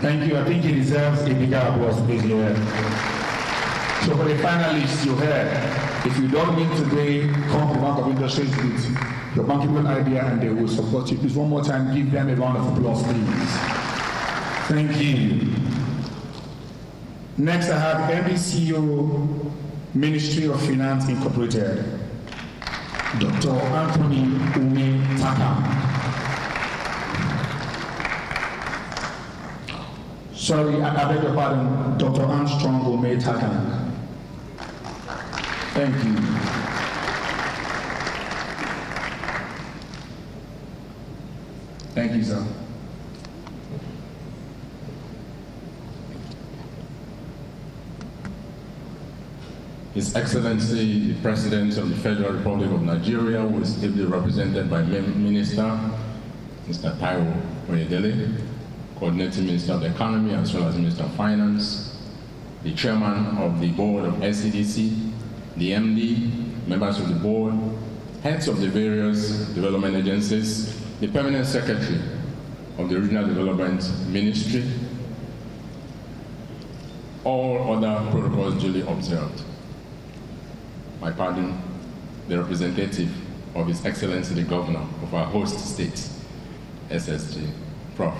Thank you. I think he deserves a bigger applause, please. So for the finalists, you heard, if you don't win today, come to the Bank of Industry with your bankable idea and they will support you. Please, one more time, give them a round of applause, please. Thank you. Next, I have MDCO, Ministry of Finance Incorporated, Dr. Anthony Ume Taka. Sorry, I beg your pardon, Dr. Armstrong Ume Taka. Thank you. Thank you, sir. His Excellency, the President of the Federal Republic of Nigeria, who is ably represented by Minister, Mr. Taiwo Oyedele, Coordinating Minister of the Economy, as well as Minister of Finance, the Chairman of the Board of SCDC, the MD, members of the board, heads of the various development agencies, the Permanent Secretary of the Regional Development Ministry, all other protocols duly observed. My pardon, the representative of His Excellency the Governor of our host state, SSG, Prof.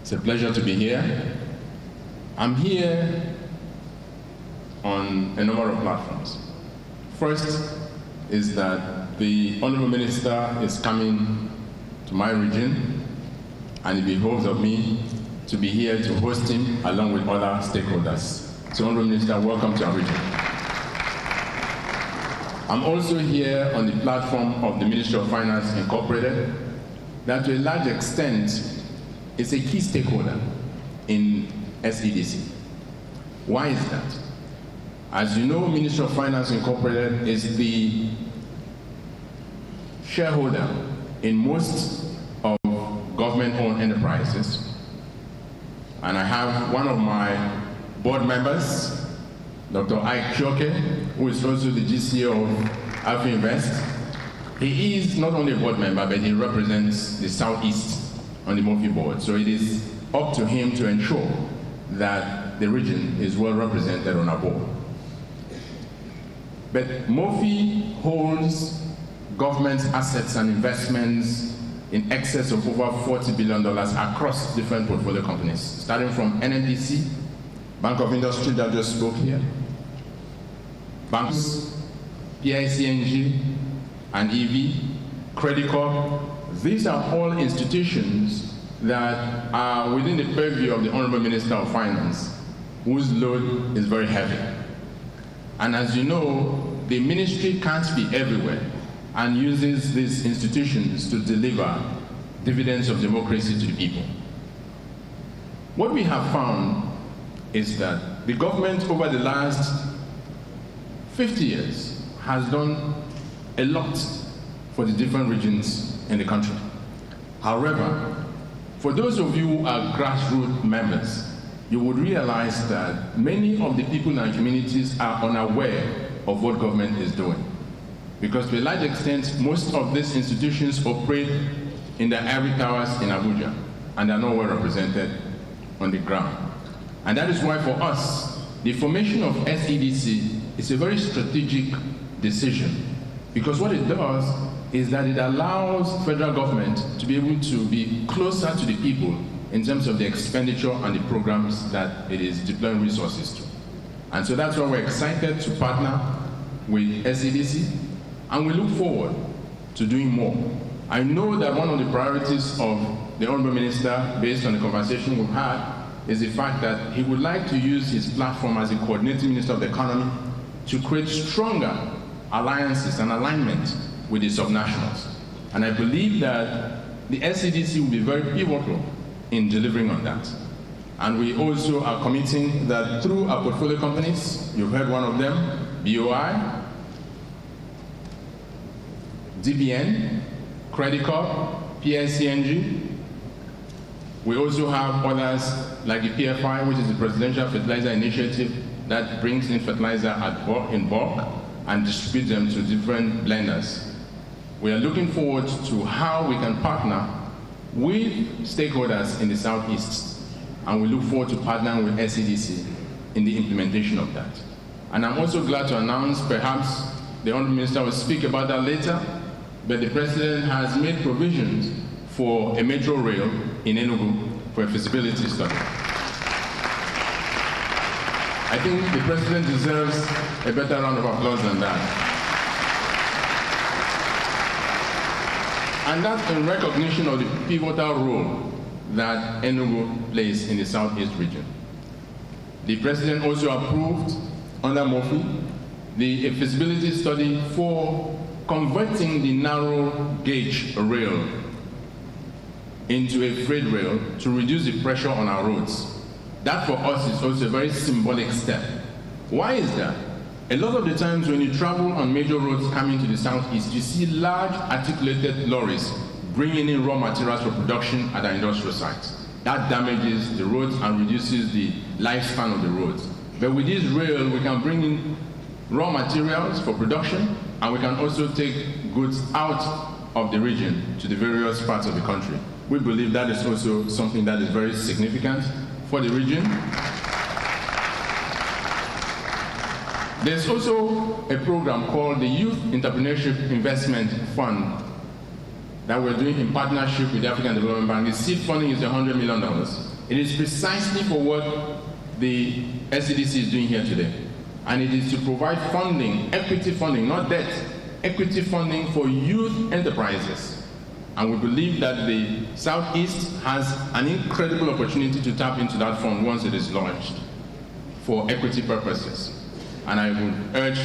It's a pleasure to be here. I'm here on a number of platforms. First is that the Honorable Minister is coming to my region, and it behoves of me to be here to host him along with other stakeholders. So, Honorable Minister, welcome to our region. I'm also here on the platform of the Ministry of Finance Incorporated, that to a large extent is a key stakeholder in SEDC. Why is that? As you know, Ministry of Finance Incorporated is the shareholder in most of government-owned enterprises. And I have one of my board members, Dr. Ike Chioke, who is also the GCA of Alpha Invest. He is not only a board member, but he represents the Southeast on the MOFI board. So it is up to him to ensure that the region is well represented on our board. But MOFI holds government assets and investments in excess of over $40 billion across different portfolio companies, starting from NNPC, Bank of Industry that just spoke here, banks, PICNG, and EV, Credit Corp. These are all institutions that are within the purview of the Honorable Minister of Finance, whose load is very heavy. And as you know, the ministry can't be everywhere and uses these institutions to deliver dividends of democracy to the people. What we have found is that the government over the last 50 years has done a lot for the different regions in the country. However, for those of you who are grassroots members, you would realize that many of the people in our communities are unaware of what government is doing. Because to a large extent, most of these institutions operate in the ivory towers in Abuja, and they are not well represented on the ground. And that is why for us, the formation of SEDC is a very strategic decision, because what it does is that it allows federal government to be able to be closer to the people in terms of the expenditure and the programs that it is deploying resources to. And so that's why we're excited to partner with SEDC, and we look forward to doing more. I know that one of the priorities of the Honorable Minister, based on the conversation we've had, is the fact that he would like to use his platform as a coordinating minister of the economy to create stronger alliances and alignment with the subnationals. And I believe that the SEDC will be very pivotal in delivering on that. And we also are committing that through our portfolio companies, you've heard one of them, BOI, DBN, Credit Corp, PICNG. We also have others like the PFI, which is the Presidential Fertilizer Initiative that brings in fertilizer in bulk and distributes them to different blenders. We are looking forward to how we can partner with stakeholders in the Southeast, and we look forward to partnering with SEDC in the implementation of that. And I'm also glad to announce, perhaps the Honorable Minister will speak about that later, but the President has made provisions for a metro rail in Enugu for a feasibility study. I think the President deserves a better round of applause than that. And that's in recognition of the pivotal role that Enugu plays in the Southeast region. The President also approved, under MOFI, the feasibility study for converting the narrow gauge rail into a freight rail to reduce the pressure on our roads. That for us is also a very symbolic step. Why is that? A lot of the times when you travel on major roads coming to the Southeast, you see large articulated lorries bringing in raw materials for production at our industrial sites. That damages the roads and reduces the lifespan of the roads. But with this rail, we can bring in raw materials for production, and we can also take goods out of the region to the various parts of the country. We believe that is also something that is very significant for the region. There's also a program called the Youth Entrepreneurship Investment Fund that we're doing in partnership with the African Development Bank. The seed funding is $100 million. It is precisely for what the SEDC is doing here today. and it is to provide funding, equity funding, not debt, equity funding for youth enterprises. And we believe that the Southeast has an incredible opportunity to tap into that fund once it is launched for equity purposes. And I would urge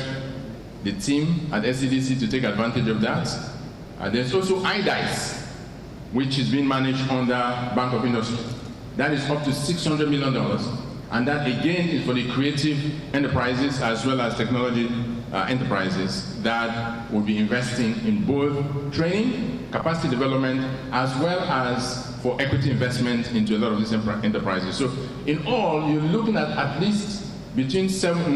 the team at SCDC to take advantage of that. There's also IDICE, which is being managed under Bank of Industry. That is up to $600 million. And that again is for the creative enterprises as well as technology enterprises that will be investing in both training, capacity development, as well as for equity investment into a lot of these enterprises. So in all, you're looking at least between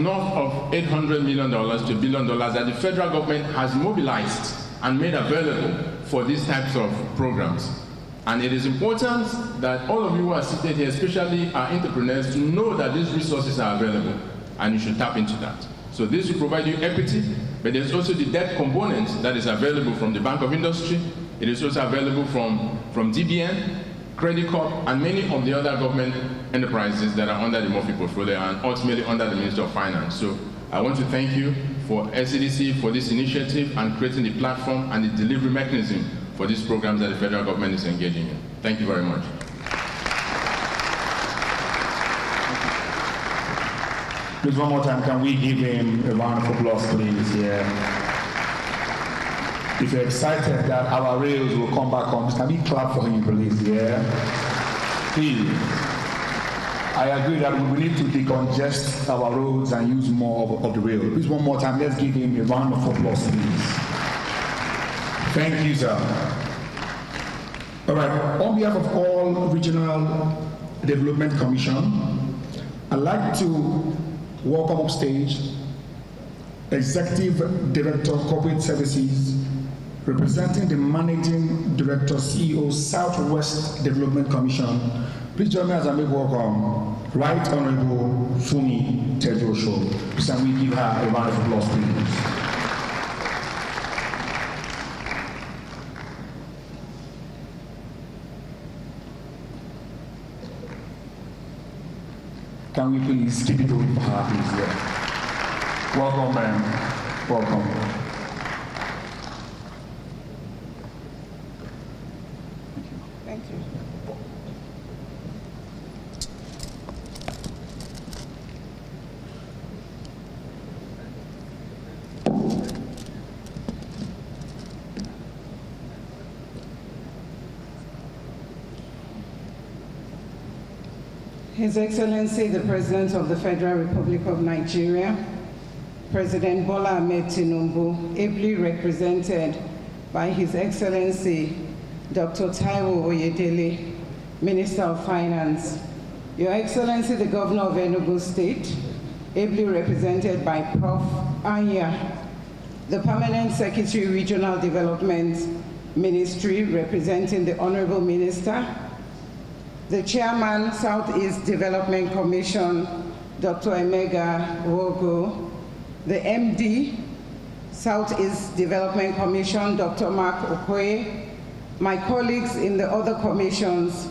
north of $800 million to $1 billion that the federal government has mobilized and made available for these types of programs. And it is important that all of you who are seated here, especially our entrepreneurs, to know that these resources are available and you should tap into that. So this will provide you equity, but there's also the debt component that is available from the Bank of Industry. It is also available from DBN, Credit Corp, and many of the other government enterprises that are under the Murphy portfolio and ultimately under the Ministry of Finance. So I want to thank you for SCDC for this initiative and creating the platform and the delivery mechanism for these programs that the federal government is engaging in. Thank you very much. Please, one more time, can we give him a round of applause, please? Yeah. If you're excited that our rails will come back on, can we clap for him, please? Yeah. Please. I agree that we need to decongest our roads and use more of the rail. Please, one more time, let's give him a round of applause, please. Thank you, sir. All right. On behalf of all Regional Development Commission, I'd like to welcome upstage Executive Director of Corporate Services, representing the Managing Director, CEO, Southwest Development Commission. Please join me as I make welcome Right Honorable Fumi Tedrosho. Please, can we give her a round of applause, please? Can we please keep it going for her, please? Yeah. Welcome, ma'am. Welcome. Thank you. His Excellency, the President of the Federal Republic of Nigeria, President Bola Ahmed Tinubu, ably represented by His Excellency, Dr. Taiwo Oyedele, Minister of Finance, Your Excellency, the Governor of Enugu State, ably represented by Prof. Anya, the Permanent Secretary, Regional Development Ministry, representing the Honorable Minister, the Chairman, Southeast Development Commission, Dr. Emega Wogo, the MD, Southeast Development Commission, Dr. Mark Okoye, my colleagues in the other commissions,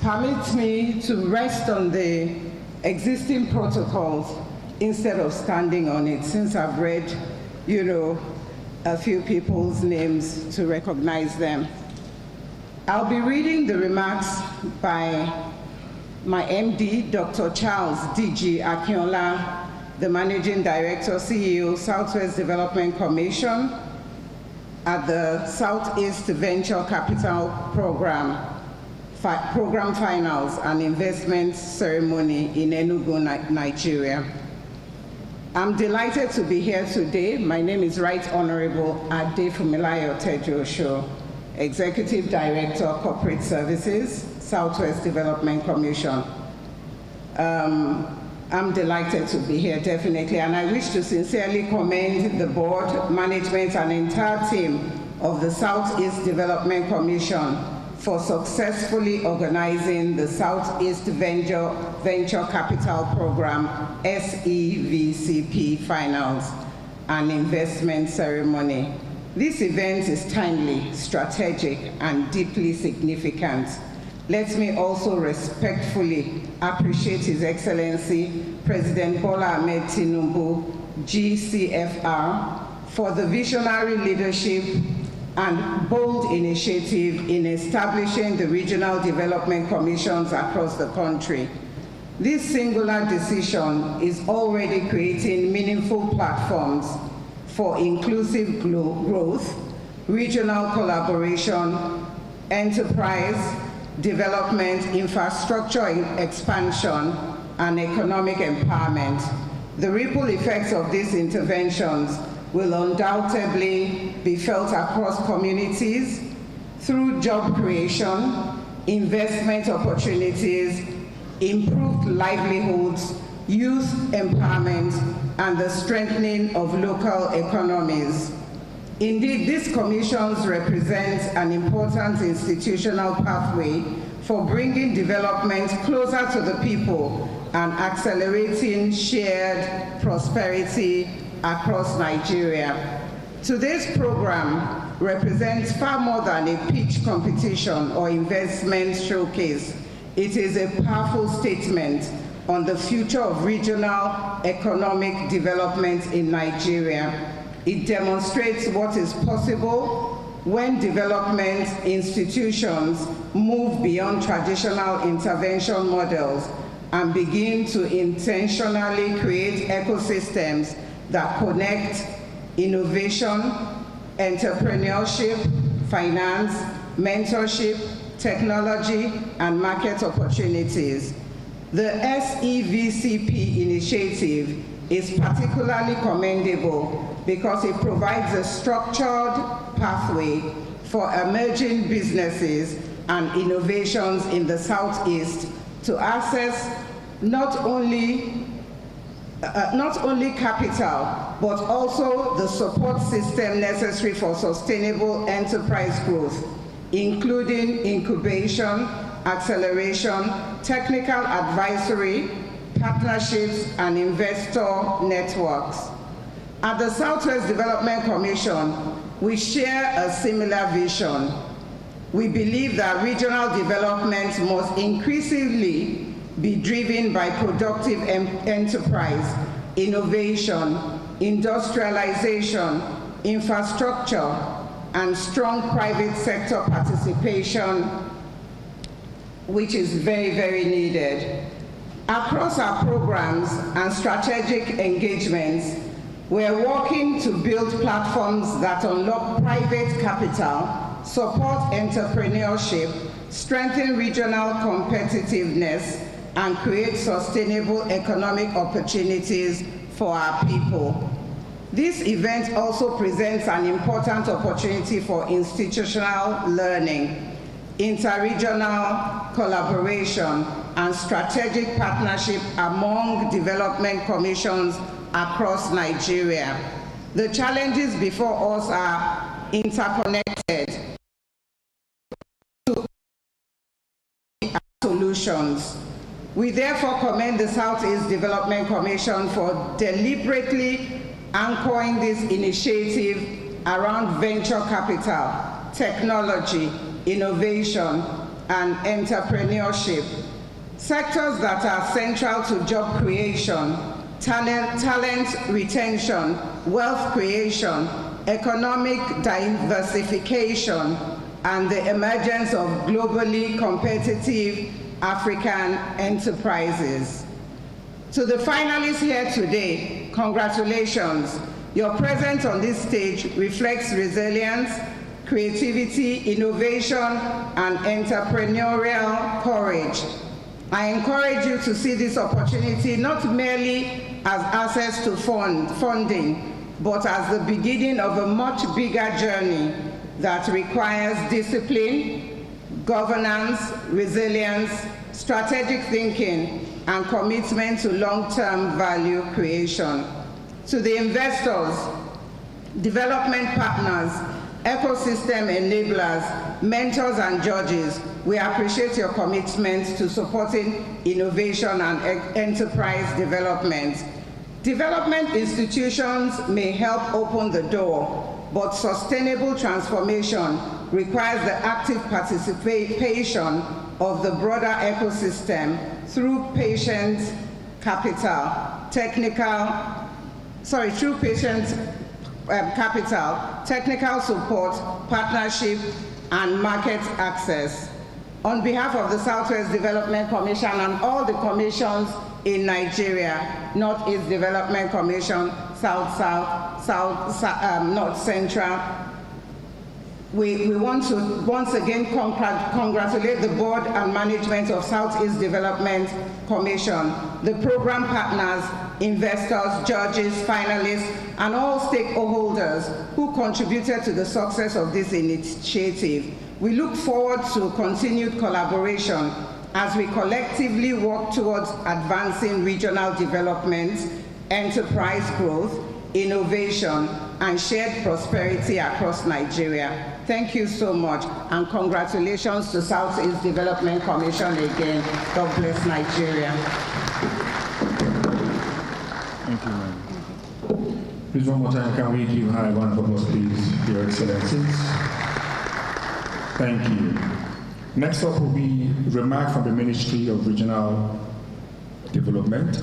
permit me to rest on the existing protocols instead of standing on it, since I've read, a few people's names to recognize them. I'll be reading the remarks by my MD, Dr. Charles D.G. Akinola, the Managing Director, CEO, Southwest Development Commission, at the Southeast Venture Capital Program Finals and Investment Ceremony in Enugu, Nigeria. I'm delighted to be here today. My name is Right Honorable Ade Fumilayo Tedrosho, Executive Director, Corporate Services, Southwest Development Commission. I'm delighted to be here, definitely, and I wish to sincerely commend the board, management, and entire team of the Southeast Development Commission for successfully organizing the Southeast Venture Capital Program, SEVCP Finals and Investment Ceremony. This event is timely, strategic, and deeply significant Let me also respectfully appreciate His Excellency President Bola Ahmed Tinubu, GCFR, for the visionary leadership and bold initiative in establishing the regional development commissions across the country. This singular decision is already creating meaningful platforms for inclusive growth, regional collaboration, enterprise, development, infrastructure expansion, and economic empowerment. The ripple effects of these interventions will undoubtedly be felt across communities through job creation, investment opportunities, improved livelihoods, youth empowerment, and the strengthening of local economies. Indeed, these commissions represent an important institutional pathway for bringing development closer to the people and accelerating shared prosperity across Nigeria. Today's program represents far more than a pitch competition or investment showcase. It is a powerful statement on the future of regional economic development in Nigeria. It demonstrates what is possible when development institutions move beyond traditional intervention models and begin to intentionally create ecosystems that connect innovation, entrepreneurship, finance, mentorship, technology, and market opportunities. The SEVCP initiative is particularly commendable because it provides a structured pathway for emerging businesses and innovations in the Southeast to access not only capital, but also the support system necessary for sustainable enterprise growth, including incubation, acceleration, technical advisory, partnerships, and investor networks. At the Southwest Development Commission, we share a similar vision. We believe that regional development must increasingly be driven by productive enterprise, innovation, industrialization, infrastructure, and strong private sector participation, which is very, very needed. Across our programs and strategic engagements, we're working to build platforms that unlock private capital, support entrepreneurship, strengthen regional competitiveness, and create sustainable economic opportunities for our people. This event also presents an important opportunity for institutional learning, interregional collaboration, and strategic partnership among development commissions across Nigeria. The challenges before us are interconnected to solutions. We therefore commend the Southeast Development Commission for deliberately anchoring this initiative around venture capital, technology, innovation, and entrepreneurship, sectors that are central to job creation, talent retention, wealth creation, economic diversification, and the emergence of globally competitive African enterprises. To the finalists here today, congratulations. Your presence on this stage reflects resilience, creativity, innovation, and entrepreneurial courage. I encourage you to see this opportunity not merely as access to funding, but as the beginning of a much bigger journey that requires discipline, governance, resilience, strategic thinking, and commitment to long-term value creation. To the investors, development partners, ecosystem enablers, mentors, and judges, we appreciate your commitment to supporting innovation and enterprise development. Development institutions may help open the door, but sustainable transformation requires the active participation of the broader ecosystem through patient capital, technical support, partnership, and market access. On behalf of the Southwest Development Commission and all the commissions in Nigeria, Northeast Development Commission, North Central, we want to once again congratulate the board and management of Southeast Development Commission, the program partners, investors, judges, finalists, and all stakeholders who contributed to the success of this initiative. We look forward to continued collaboration as we collectively work towards advancing regional development, enterprise growth, innovation, and shared prosperity across Nigeria. Thank you so much, and congratulations to Southeast Development Commission again. God bless Nigeria. Thank you, ma'am. Please, one more time, can we give her a round of applause, please, Your Excellencies? Thank you. Next up will be remarks from the Ministry of Regional Development.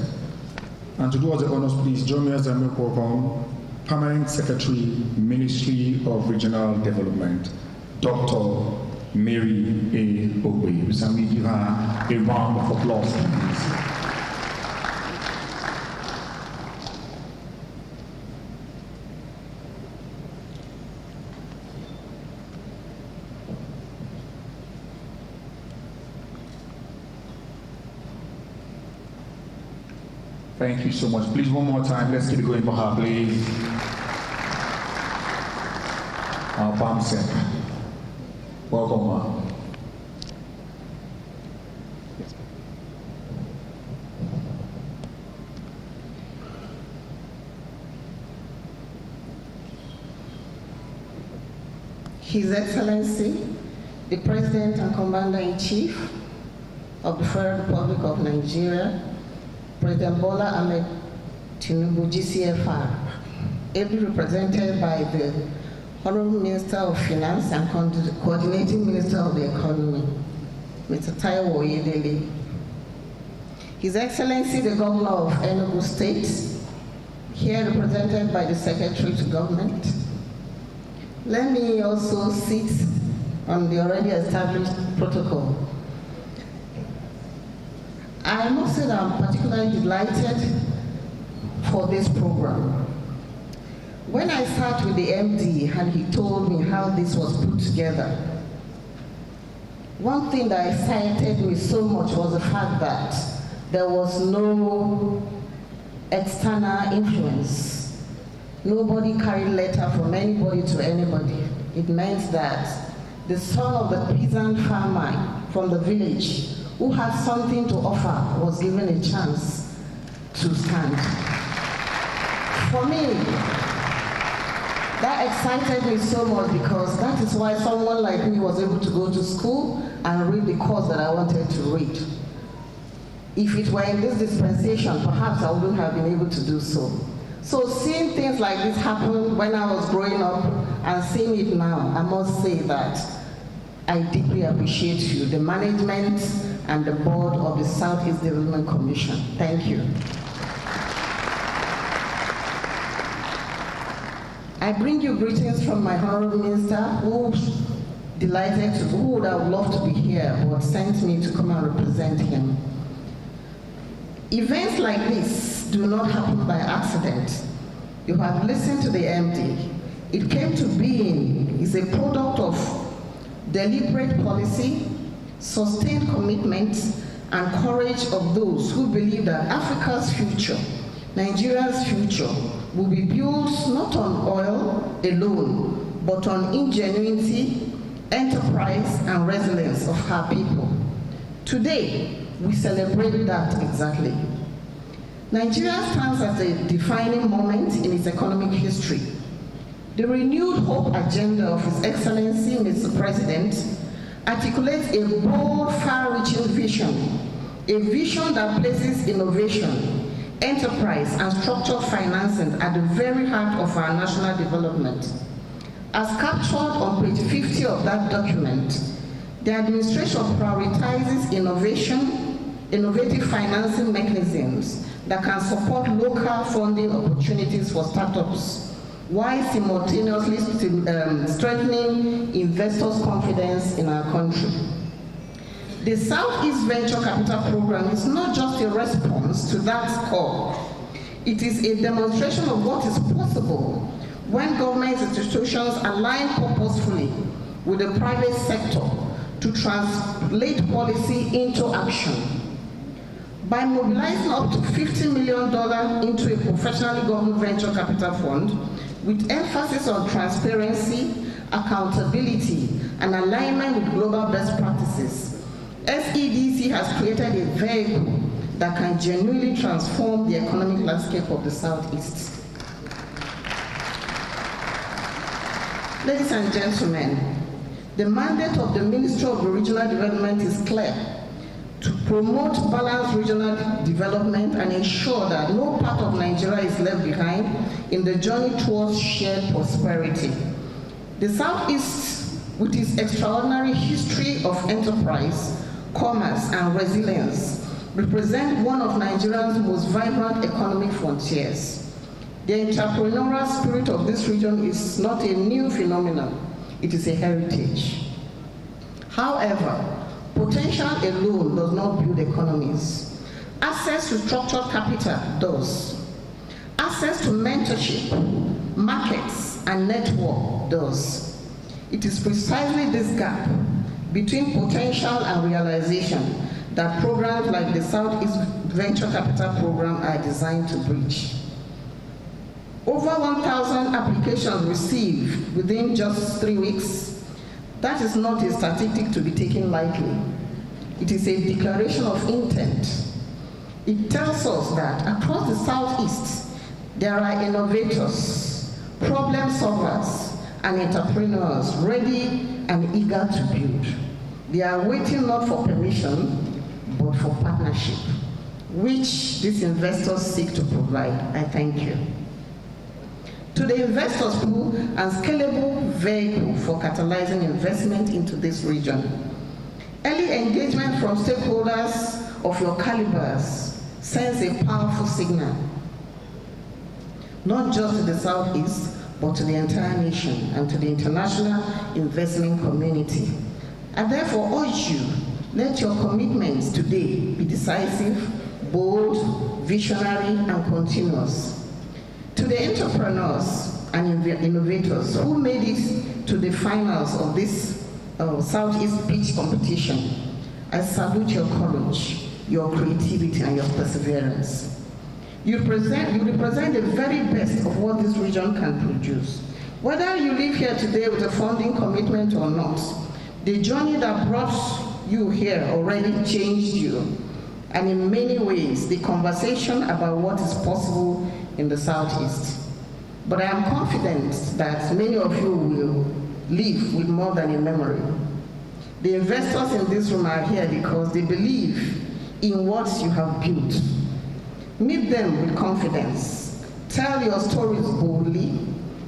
And to do us the honors, please join me as I welcome Permanent Secretary, Ministry of Regional Development, Dr. Mary A. Ogbe. Can we give her a round of applause, please? Thank you so much. Please, one more time, let's get it going for her, please. Our palm set. Welcome, ma'am. His Excellency, the President and Commander-in-Chief of the Federal Republic of Nigeria, President Bola Ahmed Tinubu, GCFR, ably represented by the Honorable Minister of Finance and Coordinating Minister of the Economy, Mr. Taiwo Oyedele. His Excellency, the Governor of Enugu State, here represented by the Secretary to Government. Let me also sit on the already established protocol. I must say that I'm particularly delighted for this program. When I sat with the MD and he told me how this was put together, one thing that excited me so much was the fact that there was no external influence. Nobody carried letter from anybody to anybody. It meant that the son of the peasant farmer from the village who had something to offer was given a chance to stand. For me, that excited me so much because that is why someone like me was able to go to school and read the course that I wanted to read. If it were in this dispensation, perhaps I wouldn't have been able to do so. So seeing things like this happen when I was growing up and seeing it now, I must say that I deeply appreciate you, the management and the board of the Southeast Development Commission. Thank you. I bring you greetings from my Honorable Minister, who would have loved to be here, but sent me to come and represent him. Events like this do not happen by accident. You have listened to the MD. It came to being, is a product of deliberate policy, sustained commitment, and courage of those who believe that Africa's future, Nigeria's future, will be built not on oil alone, but on ingenuity, enterprise, and resilience of our people. Today, we celebrate that exactly. Nigeria stands at a defining moment in its economic history. The renewed hope agenda of His Excellency, Mr. President, articulates a bold, far-reaching vision, a vision that places innovation, enterprise, and structured financing at the very heart of our national development. As captured on page 50 of that document, The administration prioritizes innovative financing mechanisms that can support local funding opportunities for startups, while simultaneously strengthening investors' confidence in our country. The Southeast Venture Capital Program is not just a response to that call. It is a demonstration of what is possible when government institutions align purposefully with the private sector to translate policy into action. By mobilizing up to $50 million into a professionally governed venture capital fund with emphasis on transparency, accountability, and alignment with global best practices, SEDC has created a vehicle that can genuinely transform the economic landscape of the Southeast. Ladies and gentlemen, the mandate of the Ministry of Regional Development is clear: to promote balanced regional development and ensure that no part of Nigeria is left behind in the journey towards shared prosperity. The Southeast, with its extraordinary history of enterprise, commerce, and resilience, represent one of Nigeria's most vibrant economic frontiers. The entrepreneurial spirit of this region is not a new phenomenon, it is a heritage. However, potential alone does not build economies. Access to structured capital does. Access to mentorship, markets, and network does. It is precisely this gap between potential and realization that programs like the Southeast Venture Capital Program are designed to bridge. Over 1,000 applications received within just 3 weeks. That is not a statistic to be taken lightly. It is a declaration of intent. It tells us that across the Southeast, there are innovators, problem solvers, and entrepreneurs ready and eager to build. They are waiting not for permission, but for partnership, which these investors seek to provide. I thank you. To the investors pool and scalable vehicle for catalyzing investment into this region. Early engagement from stakeholders of your calibers sends a powerful signal, not just to the Southeast, but to the entire nation and to the international investment community. I therefore urge you, let your commitments today be decisive, bold, visionary, and continuous. To the entrepreneurs and innovators who made it to the finals of this Southeast pitch competition, I salute your courage, your creativity, and your perseverance. You represent the very best of what this region can produce. Whether you live here today with a funding commitment or not, the journey that brought you here already changed you. And in many ways, the conversation about what is possible in the Southeast. But I am confident that many of you will leave with more than a memory. The investors in this room are here because they believe in what you have built. Meet them with confidence. Tell your stories boldly.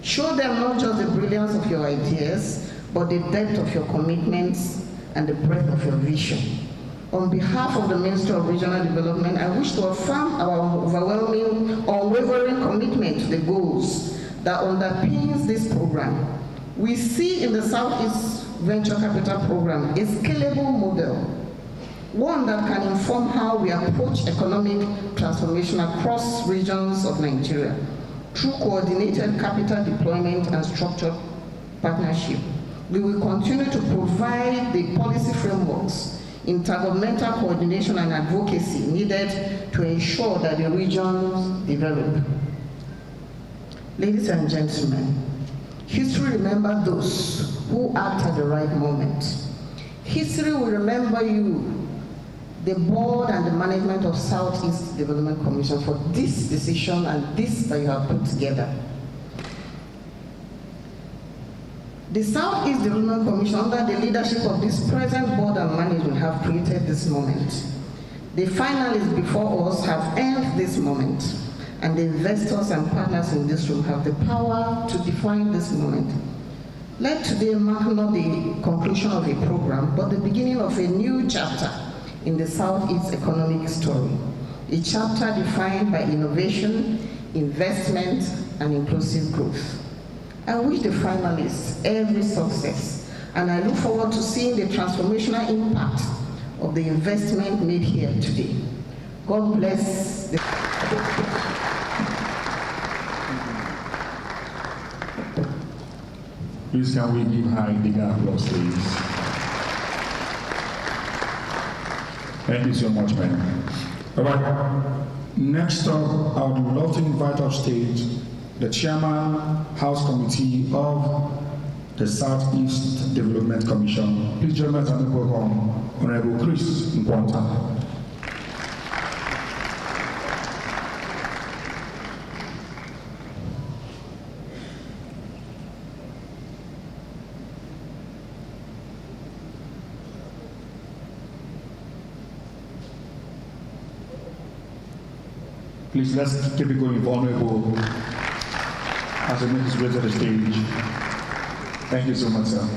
Show them not just the brilliance of your ideas, but the depth of your commitments and the breadth of your vision. On behalf of the Ministry of Regional Development, I wish to affirm our overwhelming, unwavering commitment to the goals that underpins this program. We see in the Southeast Venture Capital Program a scalable model, one that can inform how we approach economic transformation across regions of Nigeria through coordinated capital deployment and structured partnership. We will continue to provide the policy frameworks, intergovernmental coordination and advocacy needed to ensure that the regions develop. Ladies and gentlemen, history remembers those who act at the right moment. History will remember you, the board and the management of Southeast Development Commission, for this decision and this that you have put together. The Southeast Development Commission, under the leadership of this present board and management, have created this moment. The finalists before us have earned this moment, and the investors and partners in this room have the power to define this moment. Let today mark not the conclusion of a program, but the beginning of a new chapter in the Southeast economic story, a chapter defined by innovation, investment, and inclusive growth. I wish the finalists every success, and I look forward to seeing the transformational impact of the investment made here today. God bless the... Please can we give her a big applause, please? Thank you so much, ma'am. All right, next up, I would love to invite off stage the Chairman, House Committee of the Southeast Development Commission. Please join us and welcome Honorable Chris Nkwanta. Please, let's keep it going for Honorable as he makes his way to the stage. Thank you so much, sir.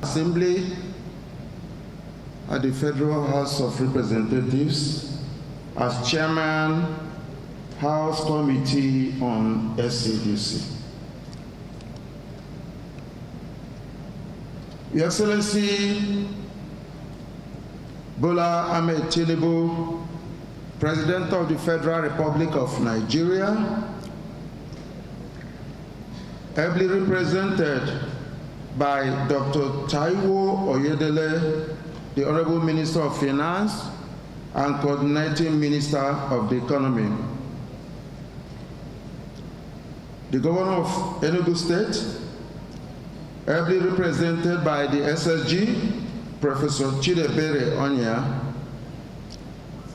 Assembly at the Federal House of Representatives as Chairman, House Committee on SCDC. Your Excellency, Bola Ahmed Tinubu, President of the Federal Republic of Nigeria, ably represented by Dr. Taiwo Oyedele, the Honorable Minister of Finance and Coordinating Minister of the Economy, the Governor of Enugu State, ably represented by the SSG, Professor Chidebere Onya,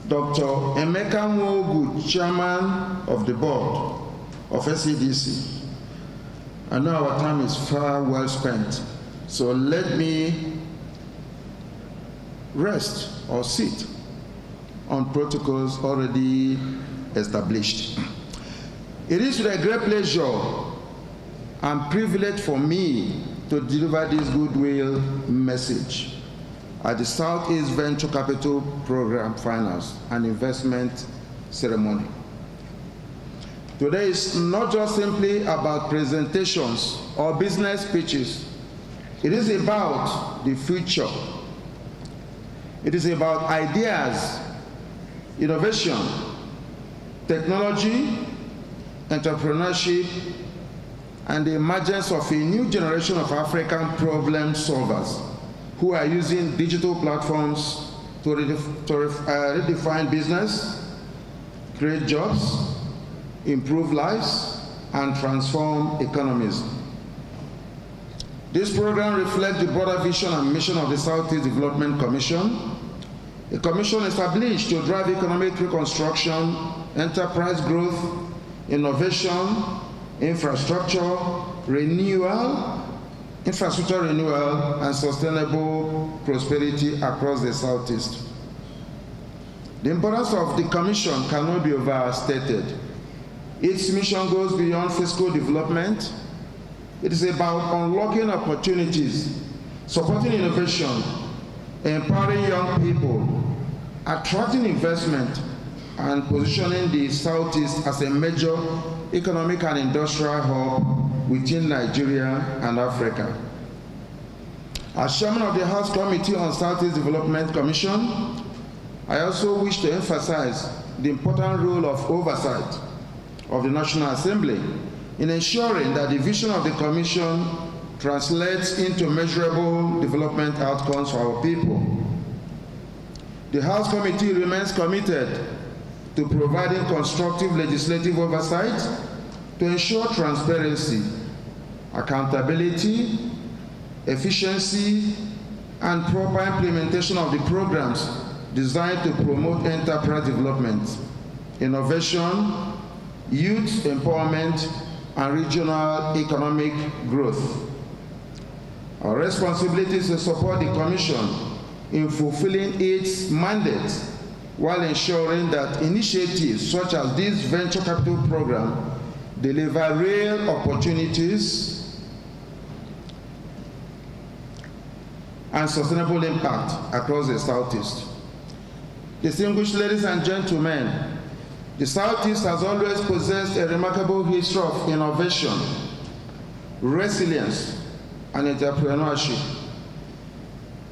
Dr. Emeka Nwogu, Chairman of the Board of SCDC. I know our time is far well spent, so let me rest or sit on protocols already established. It is with a great pleasure and privilege for me to deliver this goodwill message at the Southeast Venture Capital Program Finance and Investment Ceremony. Today is not just simply about presentations or business pitches. It is about the future. It is about ideas, innovation, technology, entrepreneurship, and the emergence of a new generation of African problem solvers who are using digital platforms to redefine business, create jobs, improve lives, and transform economies. This program reflects the broader vision and mission of the Southeast Development Commission, a commission established to drive economic reconstruction, enterprise growth, innovation, infrastructure renewal, and sustainable prosperity across the Southeast. The importance of the Commission cannot be overstated. Its mission goes beyond fiscal development. It is about unlocking opportunities, supporting innovation, empowering young people, attracting investment, and positioning the Southeast as a major economic and industrial hub within Nigeria and Africa. As Chairman of the House Committee on Southeast Development Commission, I also wish to emphasize the important role of oversight of the National Assembly in ensuring that the vision of the Commission translates into measurable development outcomes for our people. The House Committee remains committed to providing constructive legislative oversight to ensure transparency, accountability, efficiency, and proper implementation of the programs designed to promote enterprise development, innovation, youth empowerment, and regional economic growth. Our responsibility is to support the Commission in fulfilling its mandate while ensuring that initiatives such as this venture capital program deliver real opportunities and sustainable impact across the Southeast. Distinguished ladies and gentlemen, the Southeast has always possessed a remarkable history of innovation, resilience, and entrepreneurship.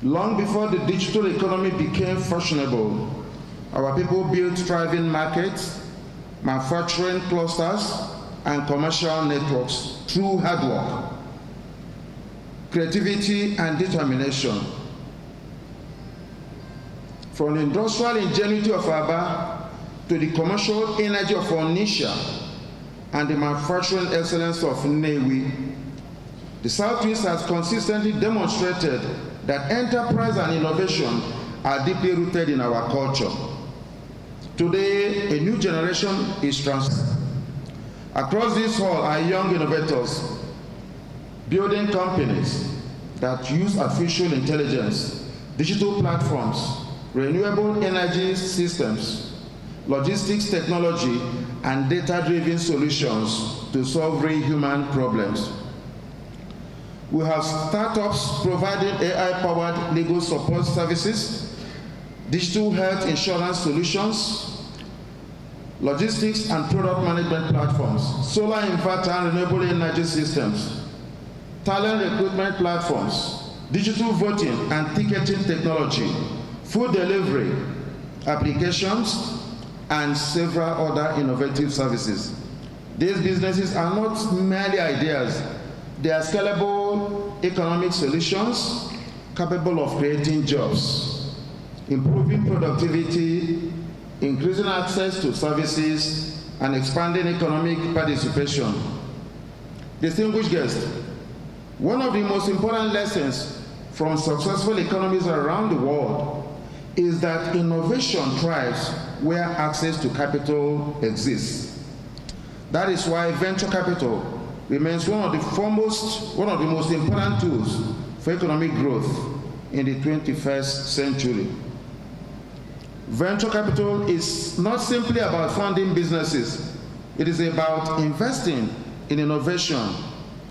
Long before the digital economy became fashionable, our people built thriving markets, manufacturing clusters, and commercial networks through hard work, creativity, and determination. From the industrial ingenuity of Aba to the commercial energy of Onitsha and the manufacturing excellence of Nnewi, the Southeast has consistently demonstrated that enterprise and innovation are deeply rooted in our culture. Today, a new generation is transformed. Across this hall are young innovators building companies that use artificial intelligence, digital platforms, renewable energy systems, logistics technology, and data-driven solutions to solve real human problems. We have startups providing AI-powered legal support services, digital health insurance solutions, logistics and product management platforms, solar inverter and renewable energy systems, talent recruitment platforms, digital voting and ticketing technology, food delivery applications, and several other innovative services. These businesses are not merely ideas. They are scalable economic solutions capable of creating jobs, improving productivity, increasing access to services, and expanding economic participation. Distinguished guests, one of the most important lessons from successful economies around the world is that innovation thrives where access to capital exists. That is why venture capital remains one of the most important tools for economic growth in the 21st century. Venture capital is not simply about funding businesses. It is about investing in innovation,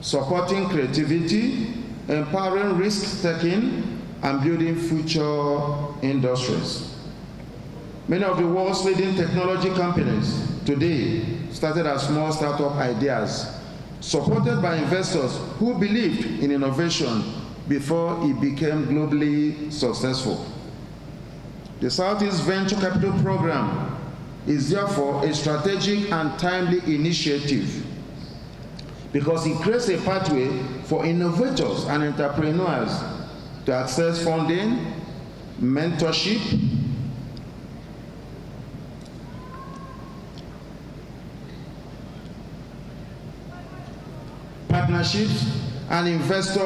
supporting creativity, empowering risk-taking, and building future industries. Many of the world's leading technology companies today started as small startup ideas, supported by investors who believed in innovation before it became globally successful. The Southeast Venture Capital Program is therefore a strategic and timely initiative because it creates a pathway for innovators and entrepreneurs to access funding, mentorship, partnerships, and investor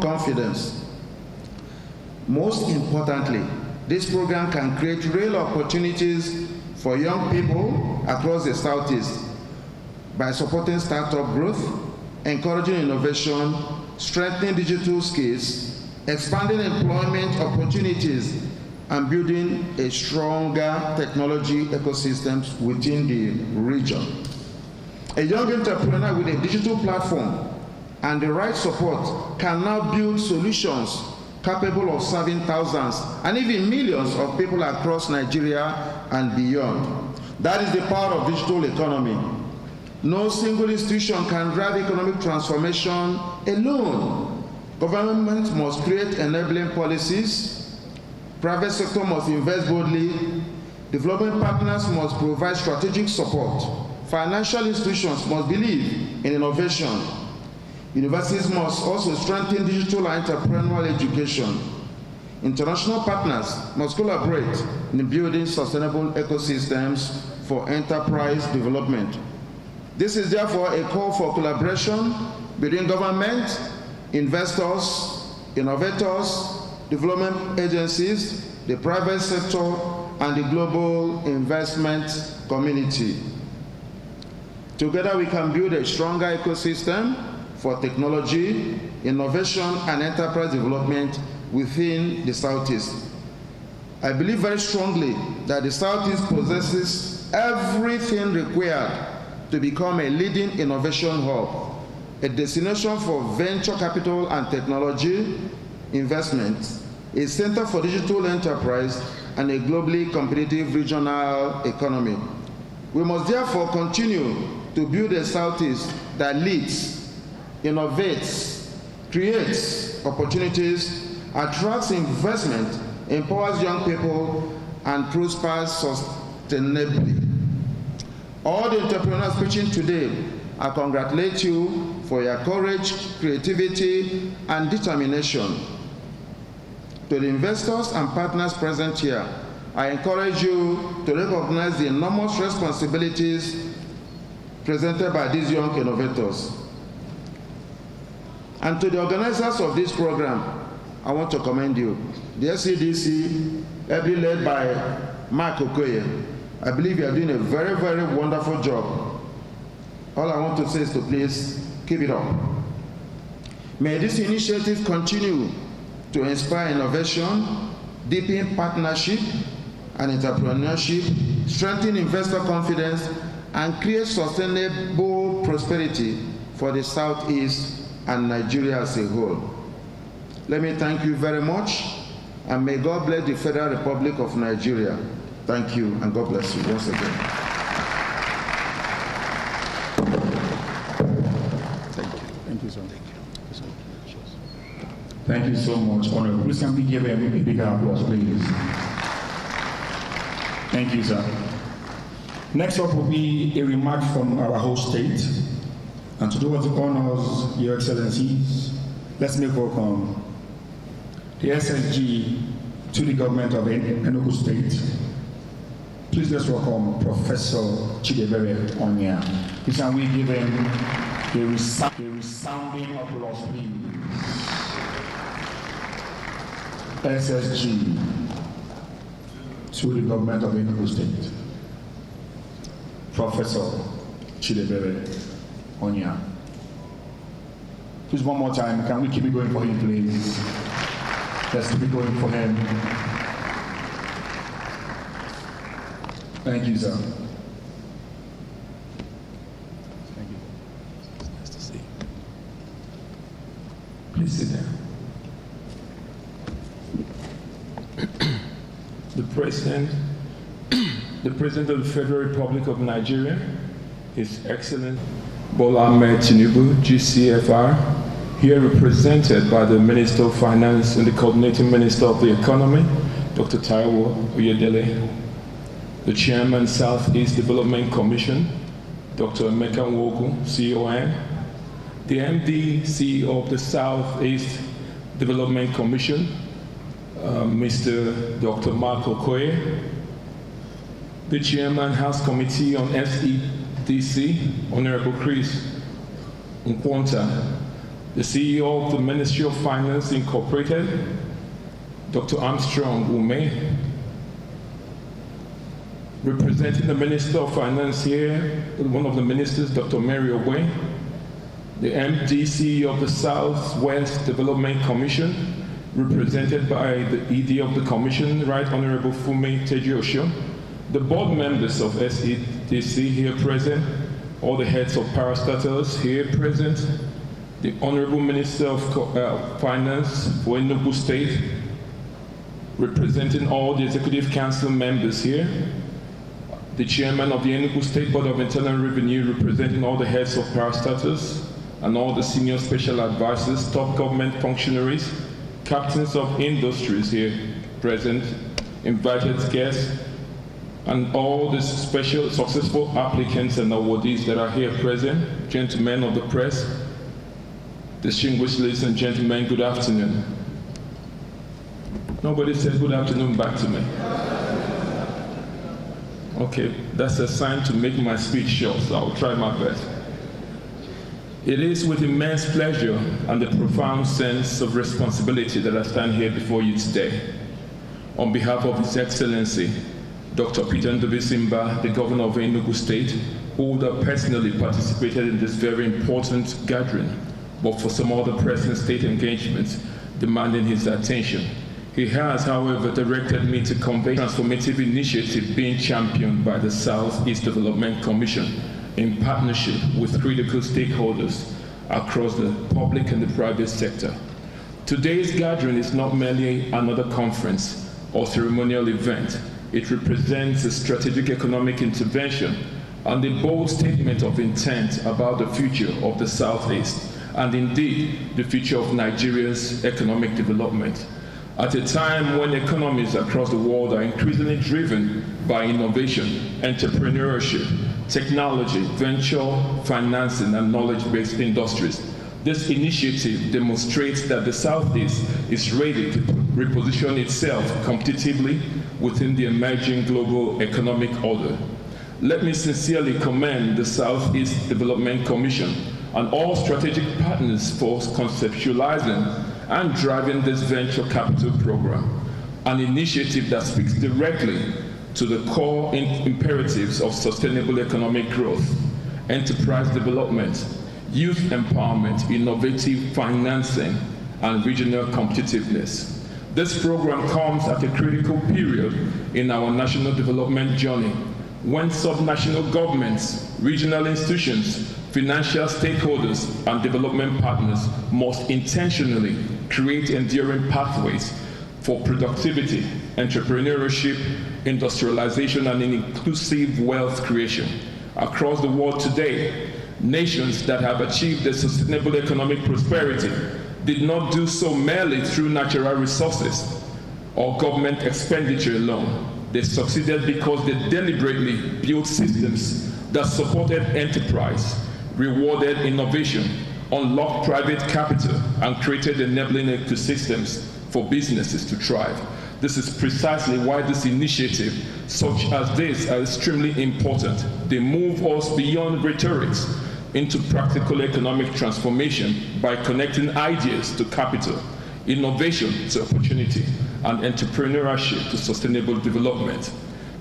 confidence. Most importantly, this program can create real opportunities for young people across the Southeast by supporting startup growth, encouraging innovation, strengthening digital skills, expanding employment opportunities, and building a stronger technology ecosystem within the region. A young entrepreneur with a digital platform and the right support can now build solutions capable of serving thousands and even millions of people across Nigeria and beyond. That is the power of digital economy. No single institution can drive economic transformation alone. Government must create enabling policies, private sector must invest boldly, development partners must provide strategic support, financial institutions must believe in innovation, universities must also strengthen digital and entrepreneurial education. International partners must collaborate in building sustainable ecosystems for enterprise development. This is therefore a call for collaboration between government, investors, innovators, development agencies, the private sector, and the global investment community. Together we can build a stronger ecosystem for technology, innovation, and enterprise development within the Southeast. I believe very strongly that the Southeast possesses everything required to become a leading innovation hub, a destination for venture capital and technology investments, a center for digital enterprise, and a globally competitive regional economy. We must therefore continue to build a Southeast that leads, innovates, creates opportunities, attracts investment, empowers young people, and prospers sustainably. All the entrepreneurs preaching today, I congratulate you for your courage, creativity, and determination. To the investors and partners present here, I encourage you to recognize the enormous responsibilities presented by these young innovators. And to the organizers of this program, I want to commend you. The SCDC, ably led by Mark Okoye, I believe you are doing a very, very wonderful job. All I want to say is to please keep it up. May this initiative continue to inspire innovation, deepen partnership and entrepreneurship, strengthen investor confidence, and create sustainable prosperity for the Southeast and Nigeria as a whole. Let me thank you very much, and may God bless the Federal Republic of Nigeria. Thank you, and God bless you once again. Thank you. Thank you, sir. Thank you so much, Honorable. Please can we give him a big applause, please? Thank you, sir. Next up will be a remark from our host state. And to do what honors Your Excellencies, let's make welcome the SSG to the government of Enugu State. Please let's welcome Professor Chidebere Onya. Please can we give him a resounding applause, please? SSG to the government of Enugu State. Professor Chidebere Onya. Please one more time, can we keep it going for him, please? Let's keep it going for him. Thank you, sir. Thank you. It's nice to see you. Please sit down. The President of the Federal Republic of Nigeria, His Excellency Bola Ahmed Tinubu, GCFR, here represented by the Minister of Finance and the Coordinating Minister of the Economy, Dr. Taiwo Oyedele, the Chairman, Southeast Development Commission, Dr. Emeka Nwogu, CON, the MD, CEO of the Southeast Development Commission, Mr. Dr. Mark Okoye, the Chairman, House Committee on SEDC, Honorable Chris Nkwonta, the CEO of the Ministry of Finance Incorporated, Dr. Armstrong Ume, representing the Minister of Finance here, one of the ministers, Dr. Mary Ogwe, the MD, CEO of the Southwest Development Commission, represented by the ED of the Commission, Right Honorable Funmi Teji-Osho, the board members of SEDC here present, all the heads of parastatals here present, the Honorable Minister of Finance for Enugu State, representing all the Executive Council members here, the Chairman of the Enugu State Board of Internal Revenue, representing all the heads of parastatals, and all the senior special advisors, top government functionaries, captains of industries here present, invited guests, and all the special successful applicants and awardees that are here present, gentlemen of the press, distinguished ladies and gentlemen, good afternoon. Nobody said good afternoon back to me. Okay, that's a sign to make my speech short, so I'll try my best. It is with immense pleasure and a profound sense of responsibility that I stand here before you today. On behalf of His Excellency, Dr. Peter Ndubuisimba, the Governor of Enugu State, who would have personally participated in this very important gathering, but for some other pressing state engagements demanding his attention, He has, however, directed me to convey a transformative initiative being championed by the Southeast Development Commission in partnership with critical stakeholders across the public and the private sector. Today's gathering is not merely another conference or ceremonial event. It represents a strategic economic intervention and a bold statement of intent about the future of the Southeast and indeed the future of Nigeria's economic development. At a time when economies across the world are increasingly driven by innovation, entrepreneurship, technology, venture, financing, and knowledge-based industries, this initiative demonstrates that the Southeast is ready to reposition itself competitively within the emerging global economic order. Let me sincerely commend the Southeast Development Commission and all strategic partners for conceptualizing and driving this venture capital program, an initiative that speaks directly to the core imperatives of sustainable economic growth, enterprise development, youth empowerment, innovative financing, and regional competitiveness. This program comes at a critical period in our national development journey when subnational governments, regional institutions, financial stakeholders, and development partners must intentionally create enduring pathways for productivity, entrepreneurship, industrialization, and inclusive wealth creation. Across the world today, nations that have achieved a sustainable economic prosperity did not do so merely through natural resources or government expenditure alone. They succeeded because they deliberately built systems that supported enterprise, rewarded innovation, unlocked private capital, and created enabling ecosystems for businesses to thrive. This is precisely why this initiative, such as this, are extremely important. They move us beyond rhetorics into practical economic transformation by connecting ideas to capital, innovation to opportunity, and entrepreneurship to sustainable development.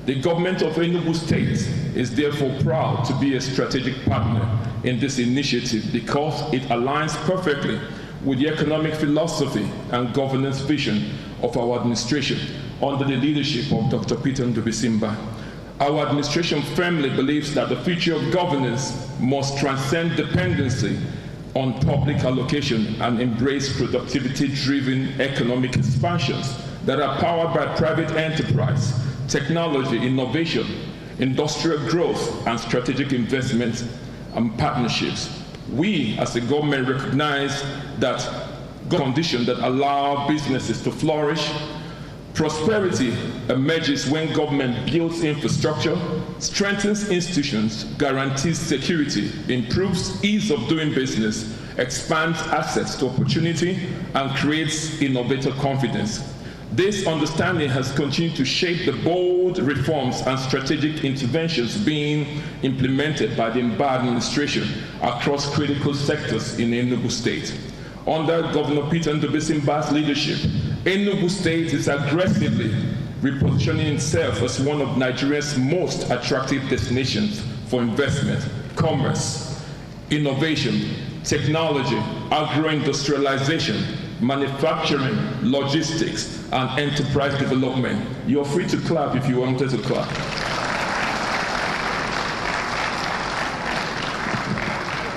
The government of Enugu State is therefore proud to be a strategic partner in this initiative because it aligns perfectly with the economic philosophy and governance vision of our administration under the leadership of Dr. Peter Ndubisimba. Our administration firmly believes that the future of governance must transcend dependency on public allocation and embrace productivity-driven economic expansions that are powered by private enterprise, technology, innovation, industrial growth, and strategic investments and partnerships. We, as a government, recognize that conditions that allow businesses to flourish. Prosperity emerges when government builds infrastructure, strengthens institutions, guarantees security, improves ease of doing business, expands access to opportunity, and creates innovator confidence. This understanding has continued to shape the bold reforms and strategic interventions being implemented by the Mba administration across critical sectors in Enugu State. Under Governor Peter Ndubisimba's leadership, Enugu State is aggressively repositioning itself as one of Nigeria's most attractive destinations for investment, commerce, innovation, technology, agro-industrialization, manufacturing, logistics, and enterprise development. You're free to clap if you wanted to clap.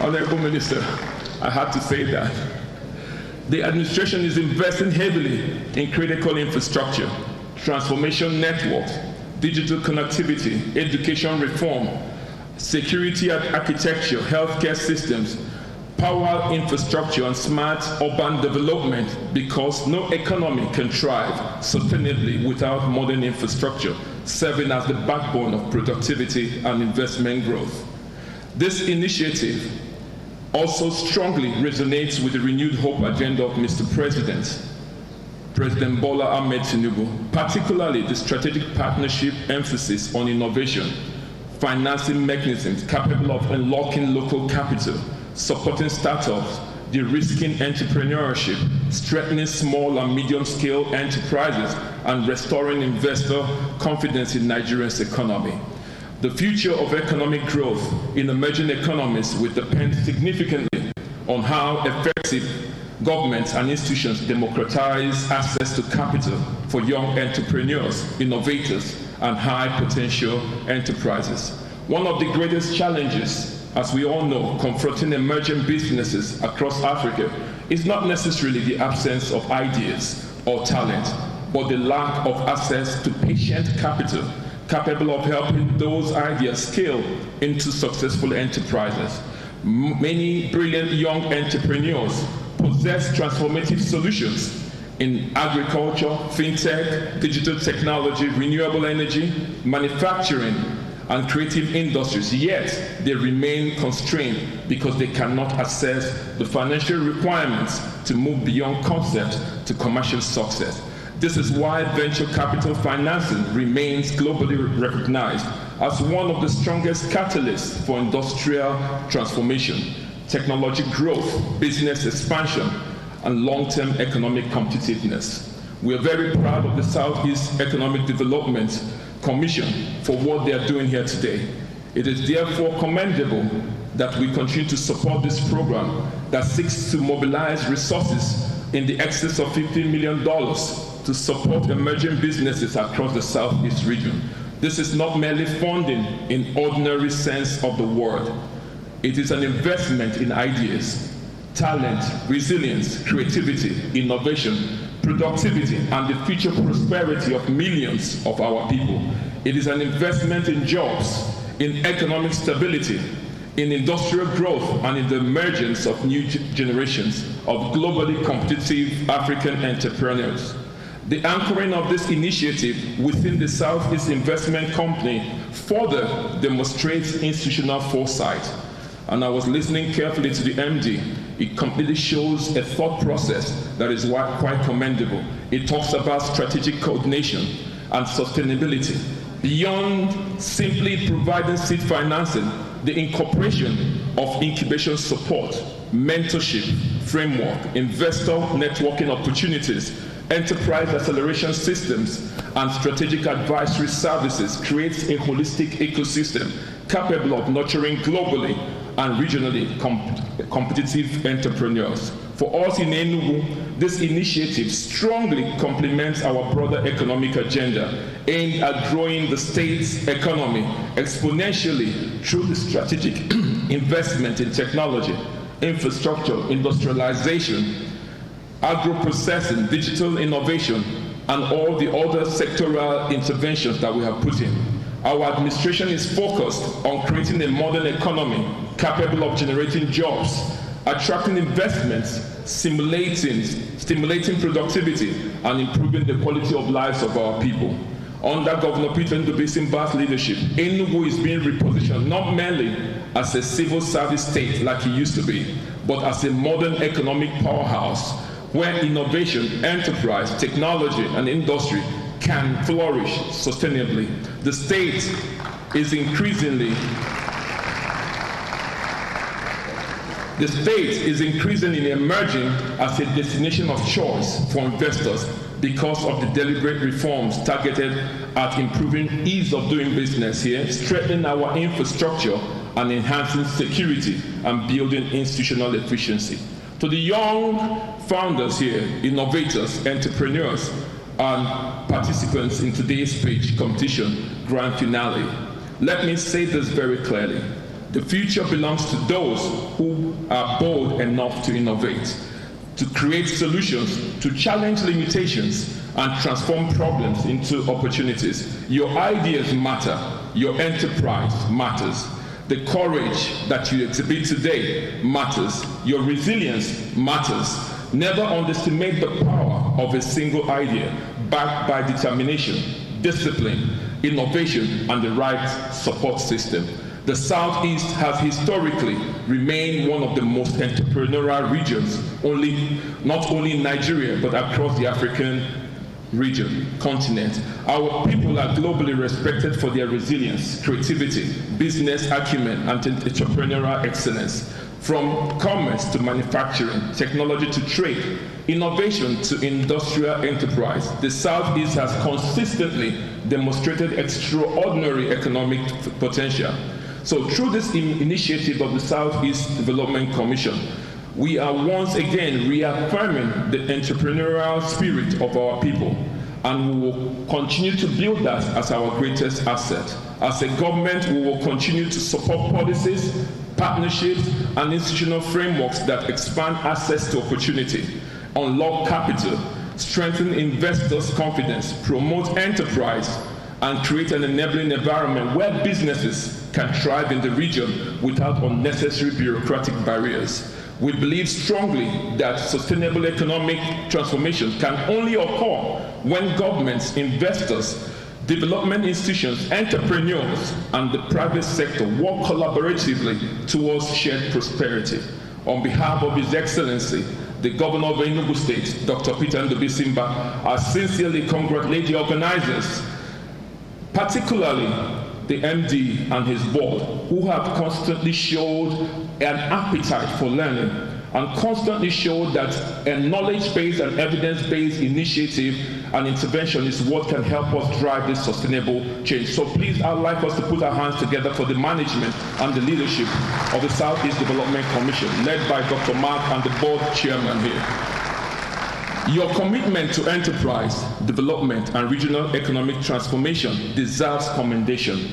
Honorable Minister, I had to say that. The administration is investing heavily in critical infrastructure, transformation networks, digital connectivity, education reform, security architecture, healthcare systems, power infrastructure, and smart urban development, because no economy can thrive sustainably without modern infrastructure, serving as the backbone of productivity and investment growth. This initiative also strongly resonates with the renewed hope agenda of Mr. President Bola Ahmed Tinubu, particularly the strategic partnership emphasis on innovation, financing mechanisms capable of unlocking local capital, supporting startups, de-risking entrepreneurship, strengthening small and medium-scale enterprises, and restoring investor confidence in Nigeria's economy. The future of economic growth in emerging economies will depend significantly on how effective governments and institutions democratize access to capital for young entrepreneurs, innovators, and high-potential enterprises. One of the greatest challenges, as we all know, confronting emerging businesses across Africa is not necessarily the absence of ideas or talent, but the lack of access to patient capital capable of helping those ideas scale into successful enterprises. Many brilliant young entrepreneurs possess transformative solutions in agriculture, fintech, digital technology, renewable energy, manufacturing, and creative industries, yet they remain constrained because they cannot access the financial requirements to move beyond concept to commercial success. This is why venture capital financing remains globally recognized as one of the strongest catalysts for industrial transformation, technology growth, business expansion, and long-term economic competitiveness. We are very proud of the Southeast Economic Development Commission for what they are doing here today. It is therefore commendable that we continue to support this program that seeks to mobilize resources in the excess of $15 million to support emerging businesses across the Southeast region. This is not merely funding in ordinary sense of the word. It is an investment in ideas, talent, resilience, creativity, innovation, productivity, and the future prosperity of millions of our people. It is an investment in jobs, in economic stability, in industrial growth, and in the emergence of new generations of globally competitive African entrepreneurs. The anchoring of this initiative within the Southeast Investment Company further demonstrates institutional foresight. And I was listening carefully to the MD. It completely shows a thought process that is quite commendable. It talks about strategic coordination and sustainability. Beyond simply providing seed financing, the incorporation of incubation support, mentorship, framework, investor networking opportunities, enterprise acceleration systems, and strategic advisory services creates a holistic ecosystem capable of nurturing globally and regionally competitive entrepreneurs. For us in Enugu, this initiative strongly complements our broader economic agenda aimed at growing the state's economy exponentially through the strategic investment in technology, infrastructure, industrialization, agro-processing, digital innovation, and all the other sectoral interventions that we have put in. Our administration is focused on creating a modern economy capable of generating jobs, attracting investments, stimulating productivity, and improving the quality of lives of our people. Under Governor Peter Ndubuisimba's leadership, Enugu is being repositioned not merely as a civil service state like it used to be, but as a modern economic powerhouse where innovation, enterprise, technology, and industry can flourish sustainably. The state is increasingly emerging as a destination of choice for investors because of the deliberate reforms targeted at improving ease of doing business here, strengthening our infrastructure, and enhancing security and building institutional efficiency. To the young founders here, innovators, entrepreneurs, and participants in today's pitch competition grand finale, let me say this very clearly. The future belongs to those who are bold enough to innovate, to create solutions, to challenge limitations, and transform problems into opportunities. Your ideas matter. Your enterprise matters. The courage that you exhibit today matters. Your resilience matters. Never underestimate the power of a single idea backed by determination, discipline, innovation, and the right support system. The Southeast has historically remained one of the most entrepreneurial regions, not only in Nigeria, but across the African continent. Our people are globally respected for their resilience, creativity, business acumen, and entrepreneurial excellence. From commerce to manufacturing, technology to trade, innovation to industrial enterprise, the Southeast has consistently demonstrated extraordinary economic potential. So through this initiative of the Southeast Development Commission, We are once again reaffirming the entrepreneurial spirit of our people, and we will continue to build that as our greatest asset. As a government, we will continue to support policies, partnerships, and institutional frameworks that expand access to opportunity, unlock capital, strengthen investors' confidence, promote enterprise, and create an enabling environment where businesses can thrive in the region without unnecessary bureaucratic barriers. We believe strongly that sustainable economic transformation can only occur when governments, investors, development institutions, entrepreneurs, and the private sector work collaboratively towards shared prosperity. On behalf of His Excellency, the Governor of Enugu State, Dr. Peter Ndubisimba, I sincerely congratulate the organizers, particularly the MD and his board, who have constantly showed an appetite for learning and constantly showed that a knowledge-based and evidence-based initiative and intervention is what can help us drive this sustainable change. So please, I'd like us to put our hands together for the management and the leadership of the Southeast Development Commission, led by Dr. Mark and the board chairman here. Your commitment to enterprise, development, and regional economic transformation deserves commendation.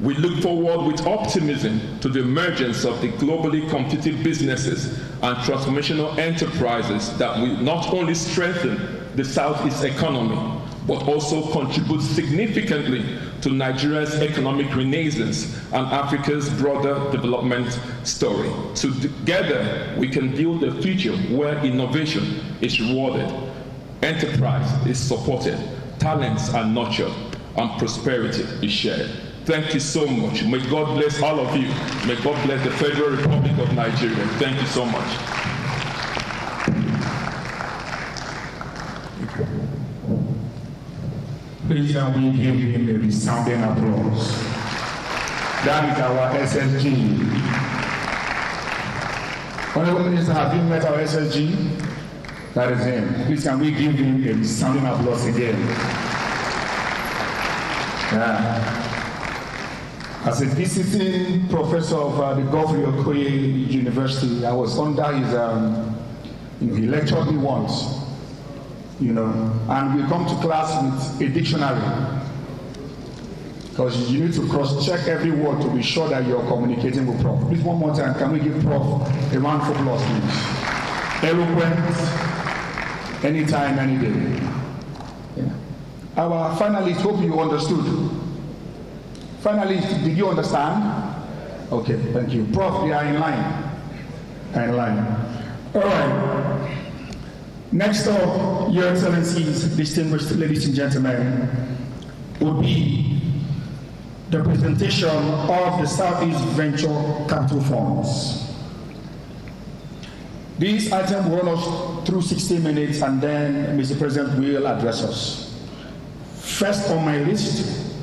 We look forward with optimism to the emergence of the globally competitive businesses and transformational enterprises that will not only strengthen the Southeast economy, but also contribute significantly to Nigeria's economic renaissance and Africa's broader development story. So together, we can build a future where innovation is rewarded, enterprise is supported, talents are nurtured, and prosperity is shared. Thank you so much. May God bless all of you. May God bless the Federal Republic of Nigeria. Thank you so much. Please can we give him a resounding applause. That is our SSG. Honorable Minister, have you met our SSG? That is him. Please can we give him a resounding applause again? Yeah. As a visiting professor of the Godfrey Okoye University, I was under his, he lectured me once. And we come to class with a dictionary, because you need to cross-check every word to be sure that you're communicating with Prof. Please, one more time, can we give Prof a round of applause, please? Eloquent, anytime, any day. Yeah. Our finalists, hope you understood. Finalists, did you understand? Okay, thank you. Prof, they are in line. All right. Next up, Your Excellencies, distinguished ladies and gentlemen, would be the presentation of the Southeast Venture Capital Funds. This item will run us through 60 minutes, and then Mr. President will address us. First on my list,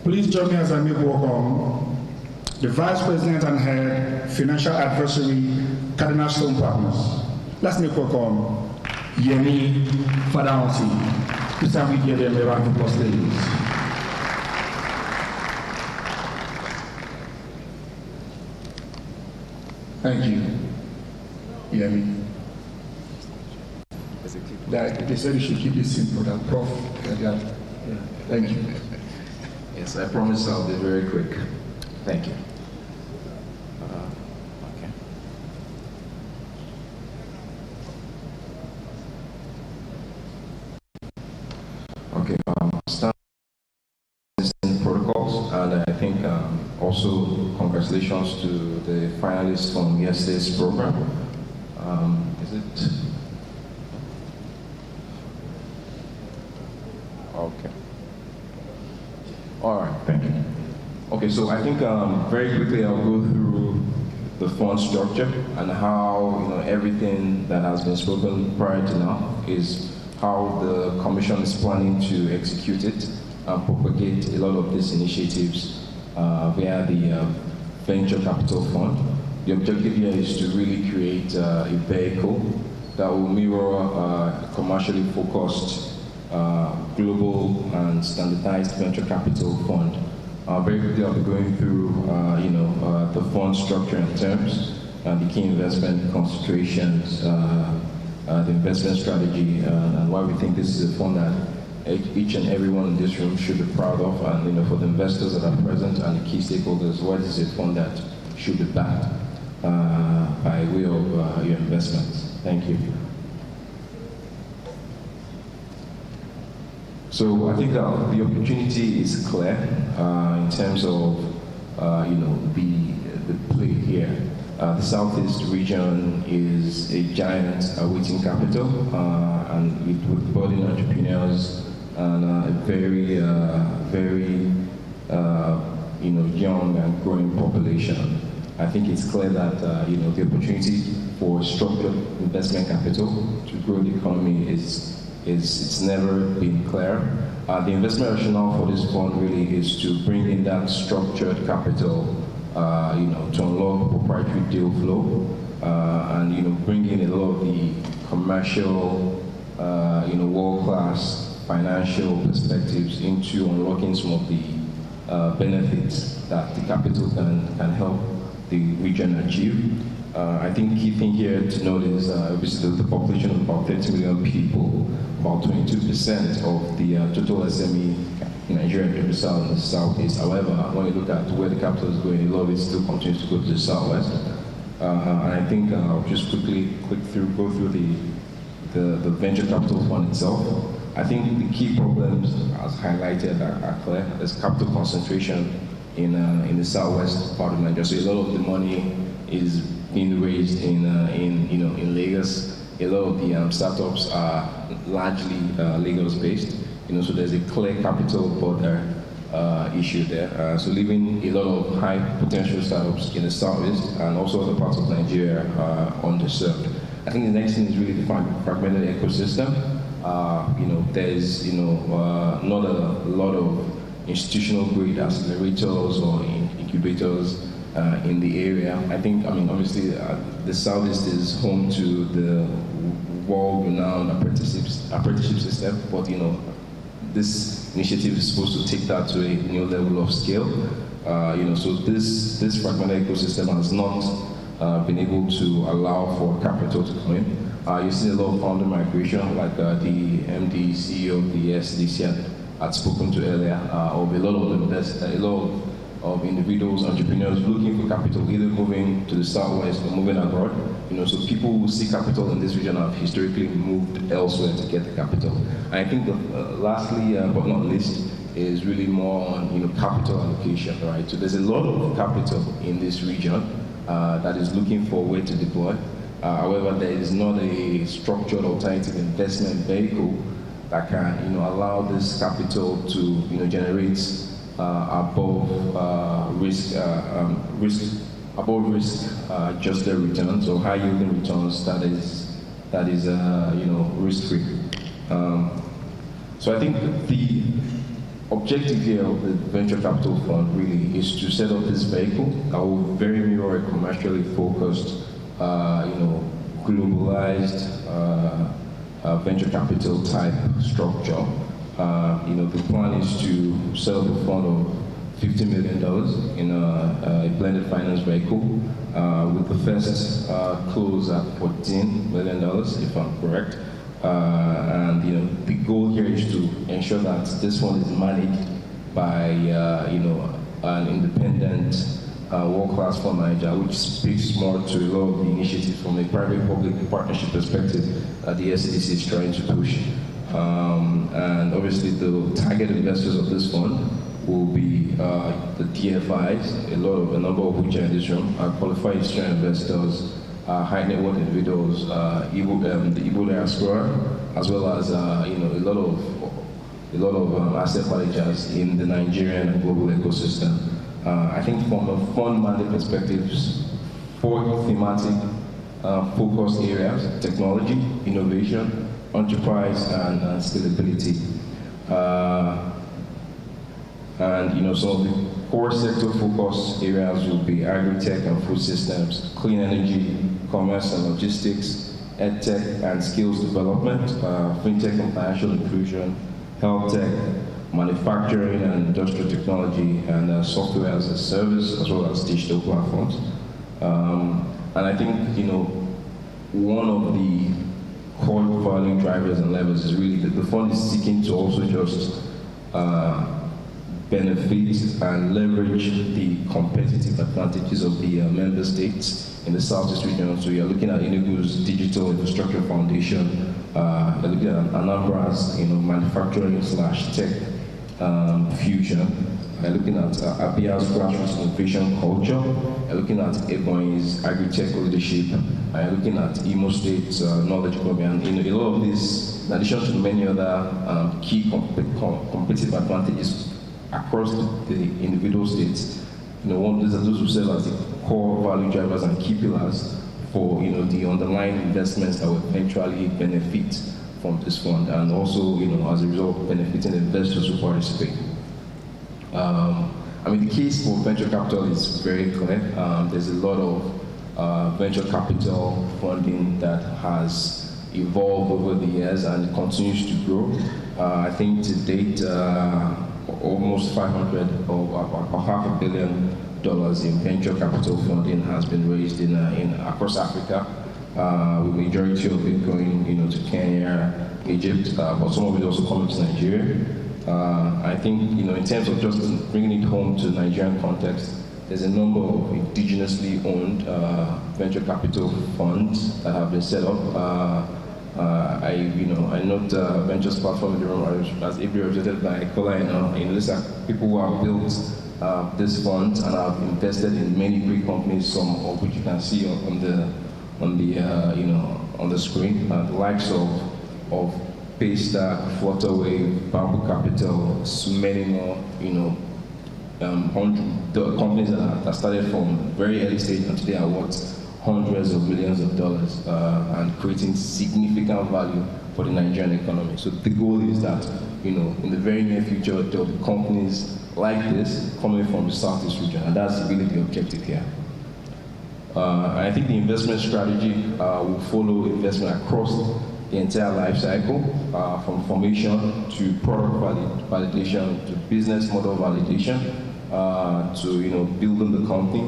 please join me as I make welcome the Vice President and Head, Financial Advisory, Cardinal Stone Partners. Let's make welcome Yemi Fadaonsi. This time we give them a round of applause, please. Thank you, Yemi. They said you should keep this simple, that Prof. Yeah. Thank you. Yes, I promise I'll be very quick. Thank you. Okay, start protocols, and I think also congratulations to the finalists from yesterday's program. Is it? Okay. All right, thank you. Okay, so I think very quickly I'll go through the fund structure and how everything that has been spoken prior to now is how the Commission is planning to execute it and propagate a lot of these initiatives via the Venture Capital Fund. The objective here is to really create a vehicle that will mirror a commercially focused global and standardized venture capital fund. Very quickly, I'll be going through, the fund structure and terms. the key investment concentrations, the investment strategy, and why we think this is a fund that each and everyone in this room should be proud of, and for the investors that are present and the key stakeholders, why this is a fund that should be backed by way of your investments. Thank you. So I think the opportunity is clear in terms of the play here. The Southeast region is a giant waiting capital, and with budding entrepreneurs and a very young and growing population. I think it's clear that the opportunity for structured investment capital to grow the economy it's never been clear. The investment rationale for this fund really is to bring in that structured capital, to unlock proprietary deal flow, and bring in a lot of the commercial, world-class financial perspectives into unlocking some of the benefits that the capital can help the region achieve. I think the key thing here to note is obviously the population of about 30 million people, about 22% of the total SME in Nigeria and the Southeast. However, when you look at where the capital is going, a lot of it still continues to go to the Southwest. And I think I'll just quickly go through the venture capital fund itself. I think the key problems, as highlighted, are clear. There's capital concentration in the Southwest part of Nigeria. So a lot of the money is being raised in Lagos. A lot of the startups are largely Lagos-based. So there's a clear capital border issue there. So leaving a lot of high potential startups in the Southeast and also other parts of Nigeria underserved. I think the next thing is really the fragmented ecosystem. There's not a lot of institutional grade accelerators or incubators in the area. I think, obviously, the Southeast is home to the world-renowned apprenticeship system, but this initiative is supposed to take that to a new level of scale. So this fragmented ecosystem has not been able to allow for capital to come in. You see a lot of founder migration, like the MD, CEO of the SDC had spoken to earlier, of a lot of individuals, entrepreneurs looking for capital, either moving to the Southwest or moving abroad. So people who see capital in this region have historically moved elsewhere to get the capital. And I think lastly, but not least, is really more on capital allocation, right? So there's a lot of capital in this region that is looking for a way to deploy. However, there is not a structured alternative investment vehicle that can allow this capital to generate above risk adjusted returns or high yielding returns that is risk-free. So I think the objective here of the venture capital fund really is to set up this vehicle that will very mirror a commercially focused, globalized venture capital type structure. The plan is to set up a fund of $50 million in a blended finance vehicle, with the first close at $14 million, if I'm correct. And the goal here is to ensure that this fund is managed by an independent world-class fund manager, which speaks more to a lot of the initiatives from a private-public partnership perspective that the SEC is trying to push. And obviously the target investors of this fund will be the DFIs, a number of which are in this room, are qualified institutional investors, high net worth individuals, the Igbo diaspora, as well as a lot of asset managers in the Nigerian and global ecosystem. I think from a fund mandate perspective, 4 thematic focus areas: technology, innovation, enterprise, and scalability. And some of the core sector focus areas will be agri-tech and food systems, clean energy, commerce and logistics, ed-tech and skills development, fintech and financial inclusion, health tech, manufacturing and industrial technology, and software as a service, as well as digital platforms. And I think, you know, one of the core value drivers and levers is really that the fund is seeking to also just benefit and leverage the competitive advantages of the member states in the Southeast region. So you're looking at Enugu's Digital Infrastructure Foundation, you're looking at Anambra's, you know, manufacturing/tech fusion. You're looking at Abia's grassroots innovation culture. You're looking at Ebonyi's agri-tech leadership. You're looking at Imo State's knowledge economy. And a lot of this, in addition to many other key competitive advantages across the individual states, you know, those who serve as the core value drivers and key pillars for, you know, the underlying investments that will eventually benefit from this fund, and also, you know, as a result, benefiting investors who participate. I mean, the case for venture capital is very clear. There's a lot of venture capital funding that has evolved over the years and it continues to grow. I think to date, almost $500 or $500 million in venture capital funding has been raised in across Africa. With majority of it going, you know, to Kenya, Egypt, but some of it also coming to Nigeria. I think, you know, in terms of just bringing it home to the Nigerian context, there's a number of indigenously owned venture capital funds that have been set up. I note Ventures platform in the room as ably represented by Kola, in this people who have built this fund and have invested in many great companies, some of which you can see on the screen, the likes of Paystack, Flutterwave, Bamboo Capital, so many more, you know, the companies that started from very early stage and today are worth hundreds of millions of dollars and creating significant value for the Nigerian economy. So the goal is that, you know, in the very near future, there will be companies like this coming from the Southeast region, and that's really the objective here. I think the investment strategy will follow investment across the entire life cycle, from formation to product validation to business model validation, to, you know, building the company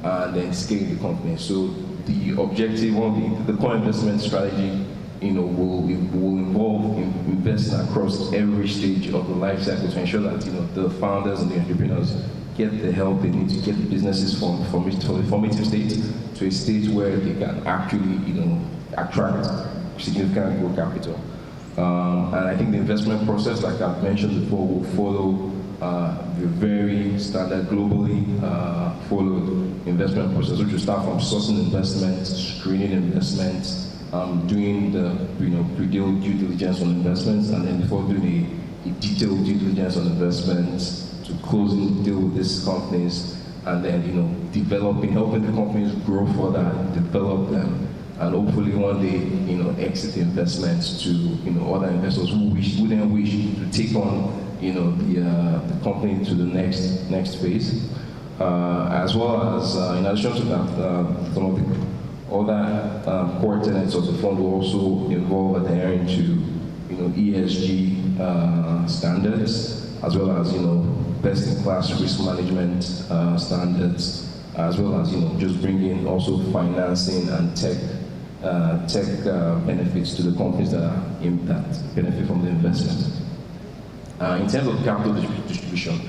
and then scaling the company. So the objective of the core investment strategy, you know, will involve investing across every stage of the life cycle to ensure that, you know, the founders and the entrepreneurs get the help they need to get the businesses from the formative state to a stage where they can actually, you know, attract significant growth capital. And I think the investment process, like I've mentioned before, will follow the very standard globally followed investment process, which will start from sourcing investment, screening investments, doing the, you know, pre-deal due diligence on investments, and then before doing a detailed due diligence on investments, to closing the deal with these companies, and then, you know, helping the companies grow further, develop them, and hopefully one day, you know, exit the investments to, you know, other investors who then wish to take on, you know, the company to the next phase. As well as, in addition to that, some of the other core tenets of the fund will also involve adhering to, you know, ESG standards, as well as, you know, best-in-class risk management standards, as well as, you know, just bringing also financing and tech benefits to the companies that benefit from the investment. In terms of capital distribution,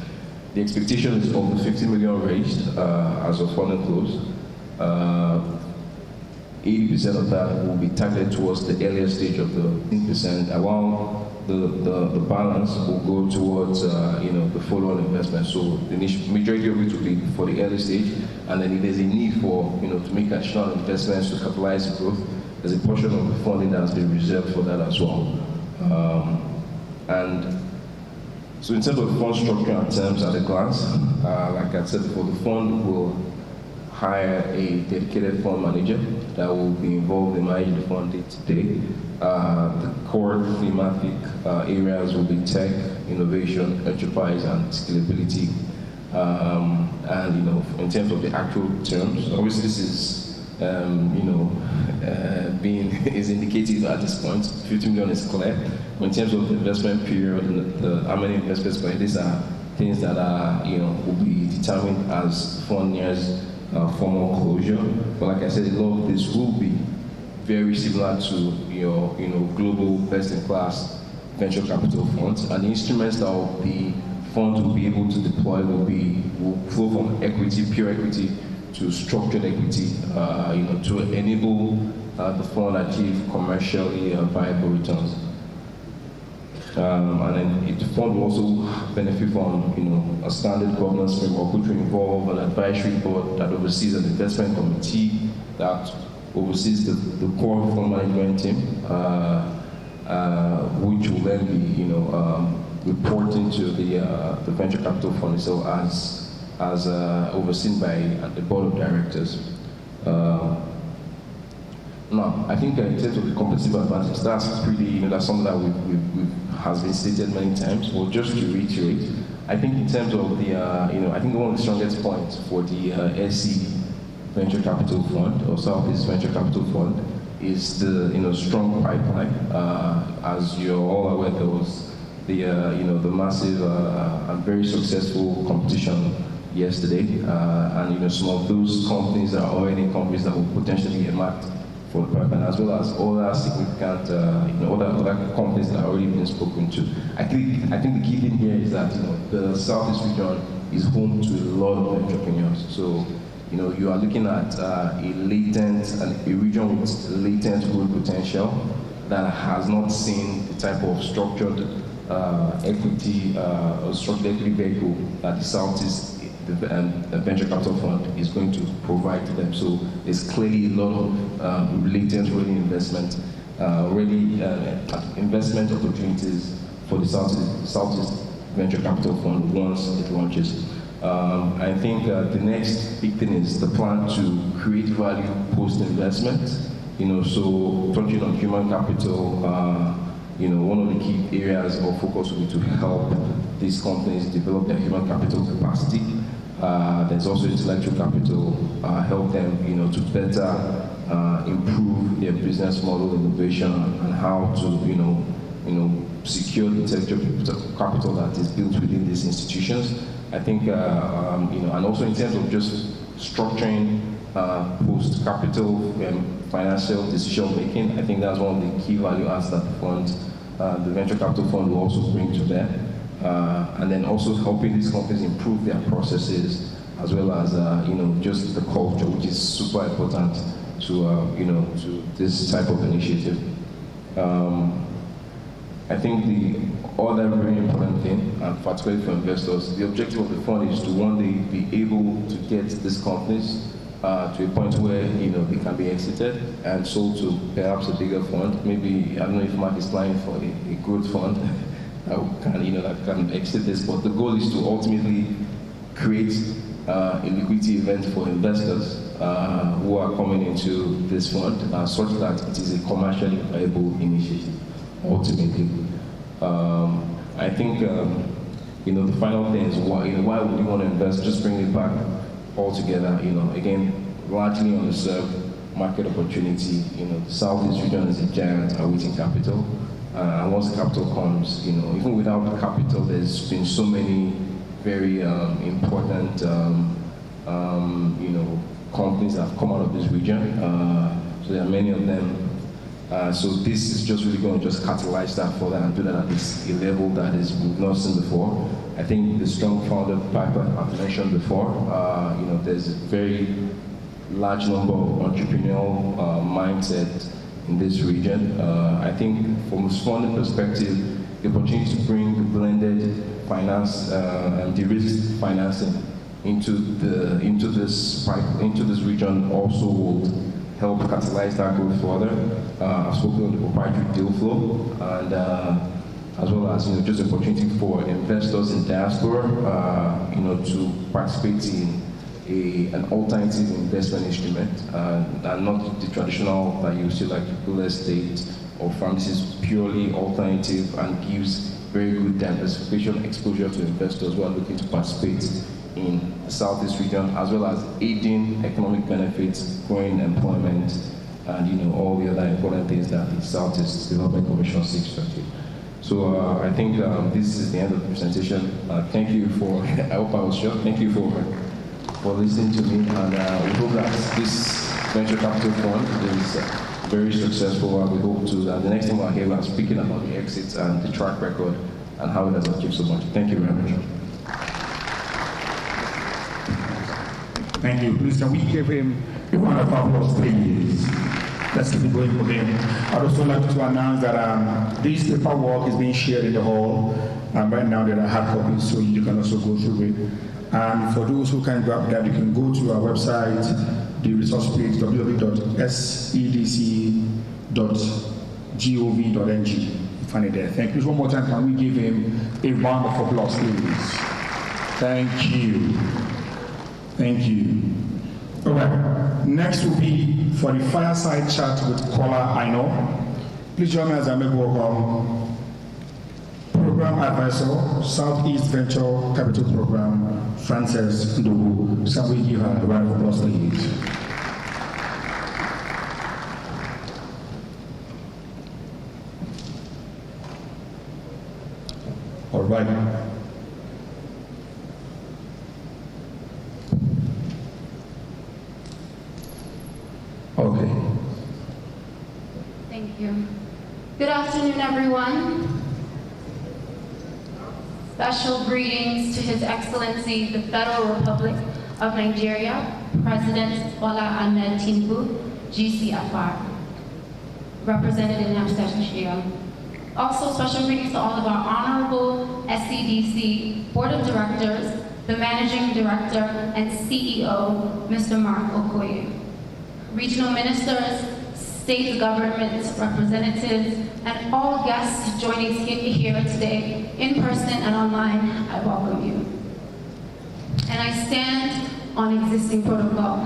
the expectation is of the 50 million raised as of funding close. 80% of that will be targeted towards the earlier stage of the 10%, while the balance will go towards you know, the follow-on investment. So the majority of it will be for the early stage, and then if there's a need for, you know, to make additional investments to capitalize the growth, there's a portion of the funding that has been reserved for that as well. And so in terms of the fund structure and terms at a glance, like I said before, the fund will hire a dedicated fund manager that will be involved in managing the fund day-to-day. The core thematic areas will be tech, innovation, enterprise, and scalability. And, you know, in terms of the actual terms, obviously this is, you know, is indicative at this point. 50 million is clear. But in terms of the investment period and how many investments, but these are things that are, you know, will be determined as fund nears formal closure. But like I said, a lot of this will be very similar to your global best-in-class venture capital funds, and the instruments that the fund will be able to deploy will flow from equity, pure equity, to structured equity, to enable the fund achieve commercially viable returns. And then the fund will also benefit from a standard governance framework, which will involve an advisory board that oversees an investment committee that oversees the core fund management team, which will then be reporting to the venture capital fund itself as overseen by the board of directors. Now, I think in terms of the competitive advantage, that's pretty, that's something that has been stated many times. Well, just to reiterate, I think in terms of the, I think one of the strongest points for the SC Venture Capital Fund, or Southeast Venture Capital Fund, is the, strong pipeline. As you're all aware, there was the massive and very successful competition yesterday, and some of those companies are already companies that will potentially get marked for the pipeline, as well as other significant, other companies that are already been spoken to. I think the key thing here is that the Southeast region is home to a lot of entrepreneurs. So you are looking at a region with latent growth potential that has not seen the type of structured equity or structured equity vehicle that the Southeast Venture Capital Fund is going to provide to them. So there's clearly a lot of latent investment, investment opportunities for the Southeast Venture Capital Fund once it launches. I think the next big thing is the plan to create value post-investment. So touching on human capital, one of the key areas of focus will be to help these companies develop their human capital capacity. There's also intellectual capital, help them, to better improve their business model innovation and how to, secure the intellectual capital that is built within these institutions. I think, and also in terms of just structuring post-capital financial decision making, I think that's one of the key value adds that the venture capital fund will also bring to bear. And then also helping these companies improve their processes, as well as just the culture, which is super important to this type of initiative. I think the other very important thing, and particularly for investors, the objective of the fund is to one day be able to get these companies to a point where they can be exited and sold to perhaps a bigger fund. Maybe, I don't know if Mark is planning for a growth fund that can exit this, but the goal is to ultimately create a liquidity event for investors who are coming into this fund, such that it is a commercially viable initiative, ultimately. I think the final thing is why would you want to invest? Just bring it back all together. Again, largely underserved market opportunity. The Southeast region is a giant awaiting capital. And once the capital comes, even without the capital, there's been so many very important, companies that have come out of this region. So there are many of them. So this is just really going to just catalyze that for that and do that at a level that we've not seen before. I think the strong founder pipeline I've mentioned before, there's a very large number of entrepreneurial mindset in this region. I think from a funding perspective, the opportunity to bring the blended finance and de-risked financing into this region also will help catalyze that growth further. I've spoken on the proprietary deal flow, and as well as just the opportunity for investors in diaspora, to participate in an alternative investment instrument, and not the traditional that you see like real estate or farms. This is purely alternative and gives very good diversification exposure to investors who are looking to participate in the Southeast region, as well as aiding economic benefits, growing employment, and all the other important things that the Southeast Development Commission seeks to achieve. So I think this is the end of the presentation. Thank you for, I hope I was short. Thank you for for listening to me, and we hope that this venture capital fund is very successful, and we hope to that the next thing we'll hear is speaking about the exits and the track record and how it has achieved so much. Thank you very much. Thank you. Please, can we give him a round of applause, please? Let's keep it going for him. I'd also like to announce that this paperwork is being shared in the hall. Right now there are hard copies, so you can also go through it. And for those who can grab that, you can go to our website, the resource page, www.sedc.gov.ng. Find it there. Thank you. One more time, can we give him a round of applause, please? Thank you. Thank you. All right. Next will be for the fireside chat with Kola Aino. Please join me as I make welcome Program Advisor, Southeast Venture Capital Program, Frances Ndogo. Shall we give her a round of applause, please? All right. Okay. Thank you. Good afternoon, everyone. Special greetings to His Excellency, the Federal Republic of Nigeria, President Bola Ahmed Tinubu, GCFR, represented in absentia. Also, special greetings to all of our honorable SCDC Board of Directors, the Managing Director and CEO, Mr. Mark Okoye, regional ministers, state government representatives, and all guests joining here today, in person and online, I welcome you. And I stand on existing protocol.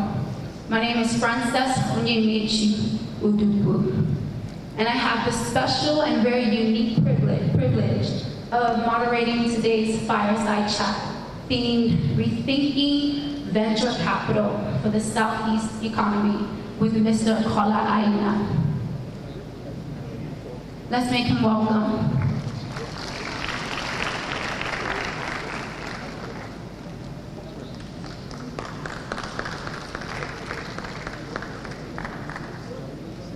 My name is Frances Onyemichi Udubu, and I have the special and very unique privilege of moderating today's fireside chat themed Rethinking Venture Capital for the Southeast Economy with Mr. Kola Aina. Let's make him welcome.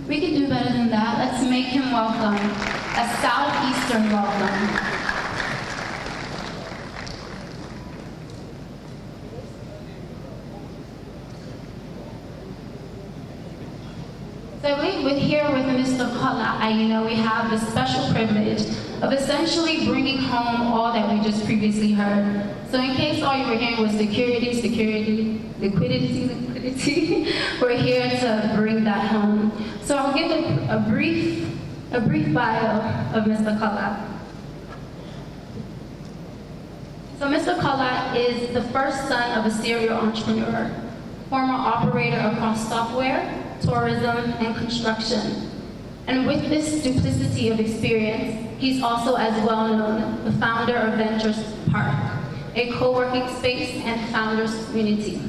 We can do better than that. Let's make him welcome. A Southeastern welcome. So I believe here with Mr. Kola Aina, we have the special privilege of essentially bringing home all that we just previously heard. So in case all you were hearing was security, liquidity, we're here to bring that home. So I'll give a brief bio of Mr. Kola. So Mr. Kola is the first son of a serial entrepreneur, former operator across software, tourism, and construction. And with this duplicity of experience, he's also as well known the founder of Ventures Park, a co-working space and founders community.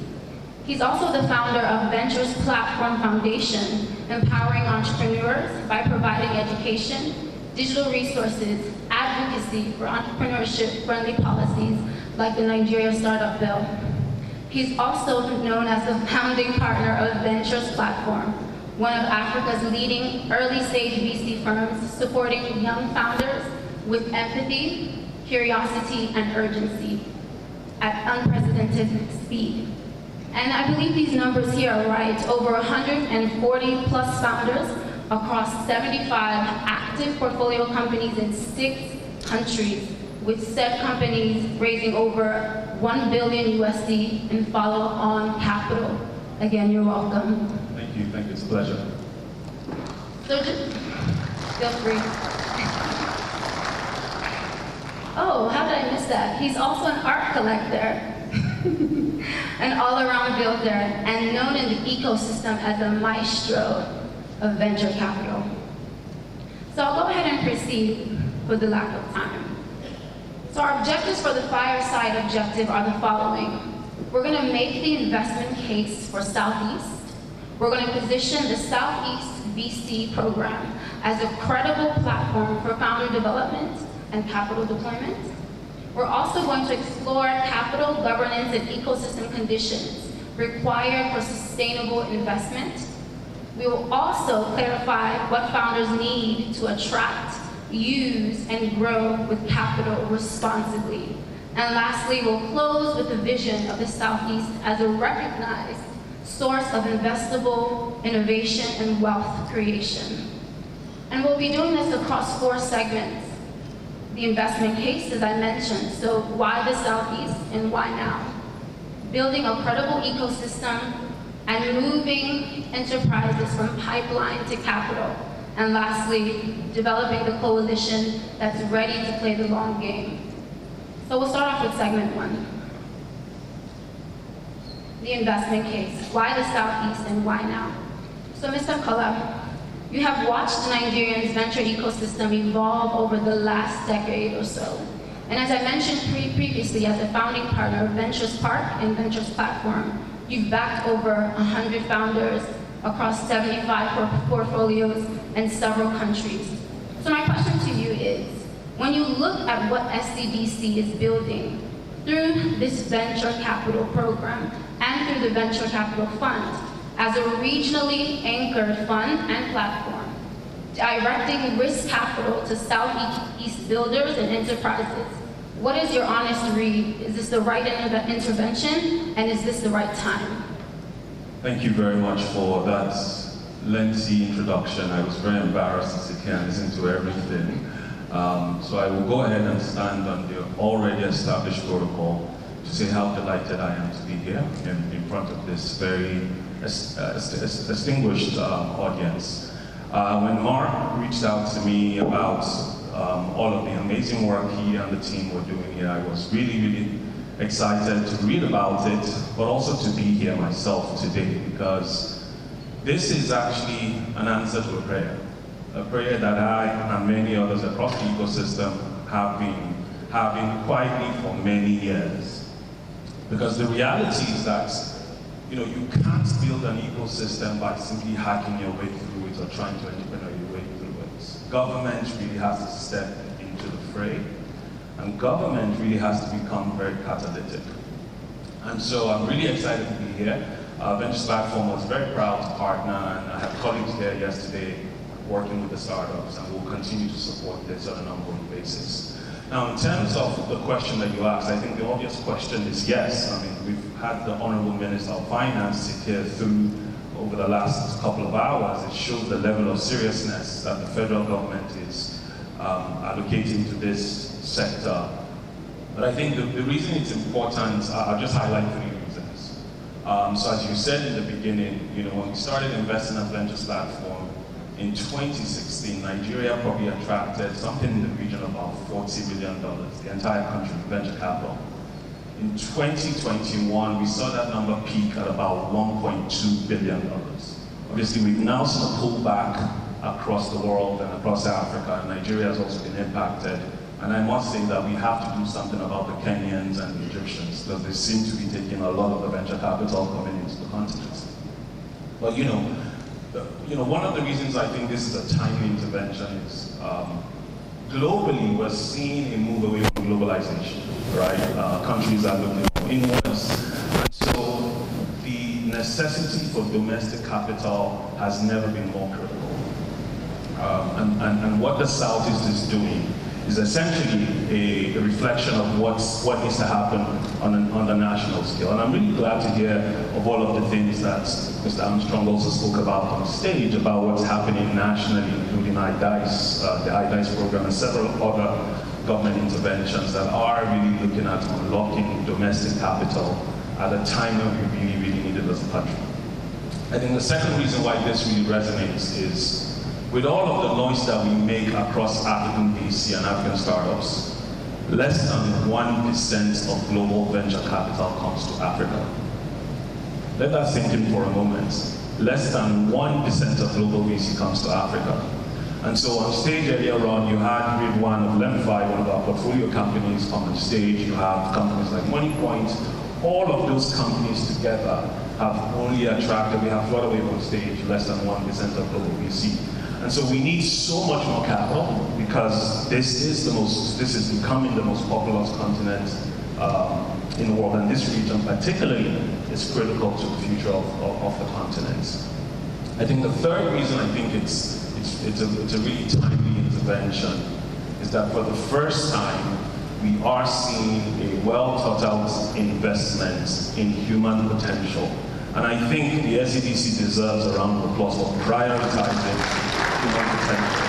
He's also the founder of Ventures Platform Foundation, empowering entrepreneurs by providing education, digital resources, advocacy for entrepreneurship-friendly policies like the Nigeria Startup Bill. He's also known as the founding partner of Ventures Platform, one of Africa's leading early-stage VC firms supporting young founders with empathy, curiosity, and urgency at unprecedented speed. And I believe these numbers here are right. Over 140 plus founders across 75 active portfolio companies in 6 countries, with said companies raising over $1 billion USD in follow-on capital. Again, you're welcome. Thank you, it's a pleasure. So just feel free. Oh, how did I miss that? He's also an art collector, an all-around builder, and known in the ecosystem as a maestro of venture capital. So I'll go ahead and proceed for the lack of time. So our objectives for the fireside objective are the following. We're going to make the investment case for Southeast. We're going to position the Southeast VC program as a credible platform for founder development and capital deployment. We're also going to explore capital, governance, and ecosystem conditions required for sustainable investment. We will also clarify what founders need to attract, use, and grow with capital responsibly. And lastly, we'll close with the vision of the Southeast as a recognized source of investable innovation and wealth creation. And we'll be doing this across 4 segments. The investment case, as I mentioned, so why the Southeast and why now? Building a credible ecosystem and moving enterprises from pipeline to capital. And lastly, developing the coalition that's ready to play the long game. So we'll start off with segment 1. The investment case, why the Southeast and why now? So Mr. Kola, you have watched Nigeria's venture ecosystem evolve over the last decade or so. And as I mentioned previously, as a founding partner of Ventures Park and Ventures Platform, you've backed over 100 founders across 75 portfolios and several countries. So my question to you is, when you look at what SCDC is building through this venture capital program and through the Venture Capital Fund, as a regionally anchored fund and platform, directing risk capital to Southeast builders and enterprises, what is your honest read? Is this the right intervention, and is this the right time? Thank you very much for that lengthy introduction. I was very embarrassed to sit here and listen to everything. So I will go ahead and stand on the already established protocol to say how delighted I am to be here in front of this very distinguished audience. When Mark reached out to me about all of the amazing work he and the team were doing here, I was really, really excited to read about it, but also to be here myself today, because this is actually an answer to a prayer that I and many others across the ecosystem have been having quietly for many years. Because the reality is that you can't build an ecosystem by simply hacking your way through it or trying to entrepreneur your way through it. Government really has to step into the fray, and government really has to become very catalytic. And so I'm really excited to be here. Ventures Platform was very proud to partner, and I have colleagues here yesterday working with the startups, and we'll continue to support this on an ongoing basis. Now, in terms of the question that you asked, I think the obvious question is yes. I mean, we've had the Honorable Minister of Finance sit here through over the last couple of hours. It shows the level of seriousness that the federal government is allocating to this sector. But I think the reason it's important, I'll just highlight 3 reasons. So as you said in the beginning, when we started investing at Ventures Platform, in 2016, Nigeria probably attracted something in the region of about $40 billion, the entire country, venture capital. In 2021, we saw that number peak at about $1.2 billion. Obviously, we've now seen a pullback across the world and across Africa, and Nigeria has also been impacted. And I must say that we have to do something about the Kenyans and the Egyptians, because they seem to be taking a lot of the venture capital coming into the continent. But one of the reasons I think this is a timely intervention is globally we're seeing a move away from globalization, right? Countries are looking inwards. And so the necessity for domestic capital has never been more critical. And what the Southeast is doing is essentially a reflection of what needs to happen on the national scale. And I'm really glad to hear of all of the things that Mr. Armstrong also spoke about on stage, about what's happening nationally, including IDICE, the IDICE program, and several other government interventions that are really looking at unlocking domestic capital at a time when we really, really need it as a country. I think the second reason why this really resonates is with all of the noise that we make across African VC and African startups, less than 1% of global venture capital comes to Africa. Let that sink in for a moment. Less than 1% of global VC comes to Africa. And so on stage earlier on, you had Ridwan of Lemfi, one of our portfolio companies, come on stage. You have companies like MoneyPoint. All of those companies together have only attracted, we have Florida Wave on stage, less than 1% of global VC. And so we need so much more capital because this is becoming the most populous continent in the world, and this region particularly is critical to the future of the continent. I think the third reason I think it's a really timely intervention is that for the first time we are seeing a well thought out investment in human potential. And I think the SCDC deserves a round of applause for prioritizing human potential,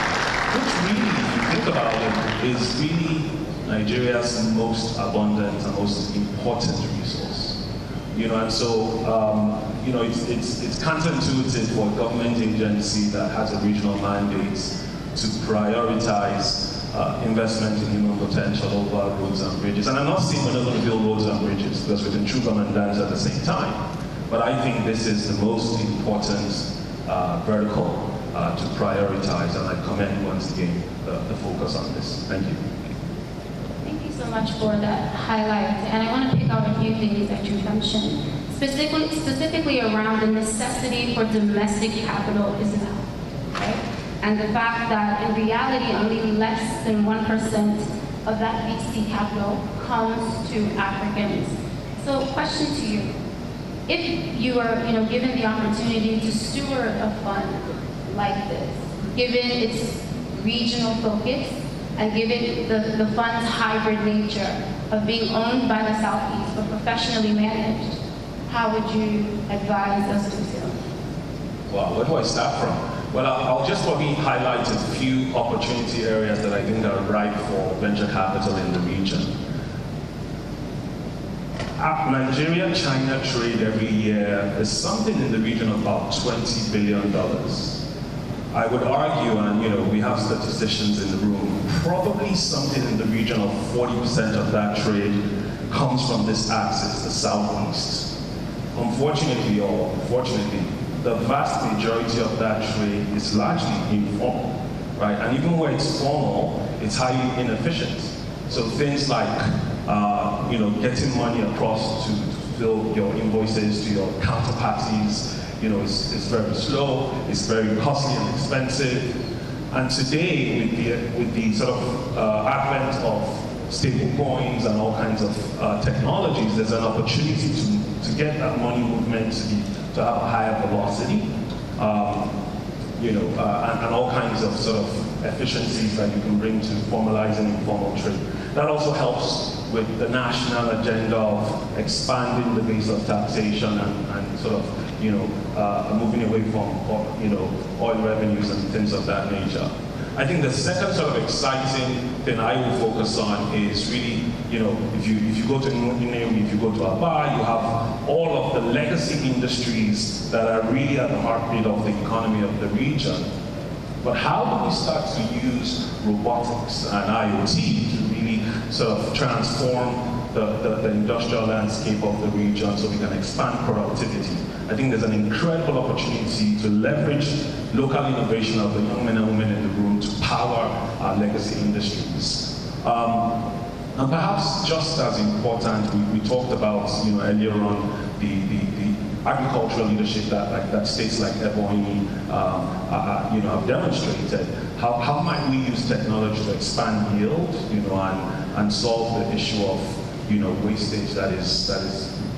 which really, if you think about it, is really Nigeria's most abundant and most important resource. And so, it's counterintuitive for a government agency that has a regional mandate to prioritize investment in human potential over roads and bridges. And I'm not saying we're not going to build roads and bridges, because we can chew gum and dance at the same time. But I think this is the most important vertical to prioritize, and I commend once again the focus on this. Thank you. Thank you so much for that highlight. And I want to pick out a few things that you mentioned, specifically around the necessity for domestic capital as well, right? And the fact that in reality only less than 1% of that VC capital comes to Africans. So question to you, if you are given the opportunity to steward a fund like this, given its regional focus and given the fund's hybrid nature of being owned by the Southeast but professionally managed, how would you advise us to do? Wow, where do I start from? Well, I'll just probably highlight a few opportunity areas that I think are ripe for venture capital in the region. Nigeria-China trade every year is something in the region of about $20 billion. I would argue, and we have statisticians in the room, probably something in the region of 40% of that trade comes from this axis, the Southeast. Unfortunately, or fortunately, the vast majority of that trade is largely informal, right? And even where it's formal, it's highly inefficient. So things like, getting money across to fill your invoices to your counterparties, is very slow, it's very costly and expensive. And today, with the sort of advent of stable coins and all kinds of technologies, there's an opportunity to get that money movement to have a higher velocity, and all kinds of sort of efficiencies that you can bring to formalizing informal trade. That also helps with the national agenda of expanding the base of taxation and sort of, moving away from, oil revenues and things of that nature. I think the second sort of exciting thing I will focus on is really, if you go to Enugu, if you go to Aba, you have all of the legacy industries that are really at the heartbeat of the economy of the region. But how do we start to use robotics and IoT to really sort of transform the industrial landscape of the region so we can expand productivity? I think there's an incredible opportunity to leverage local innovation of the young men and women in the room to power our legacy industries. And perhaps just as important, we talked about earlier on the agricultural leadership that states like Ebonyi have demonstrated. How might we use technology to expand yield, and solve the issue of wastage that is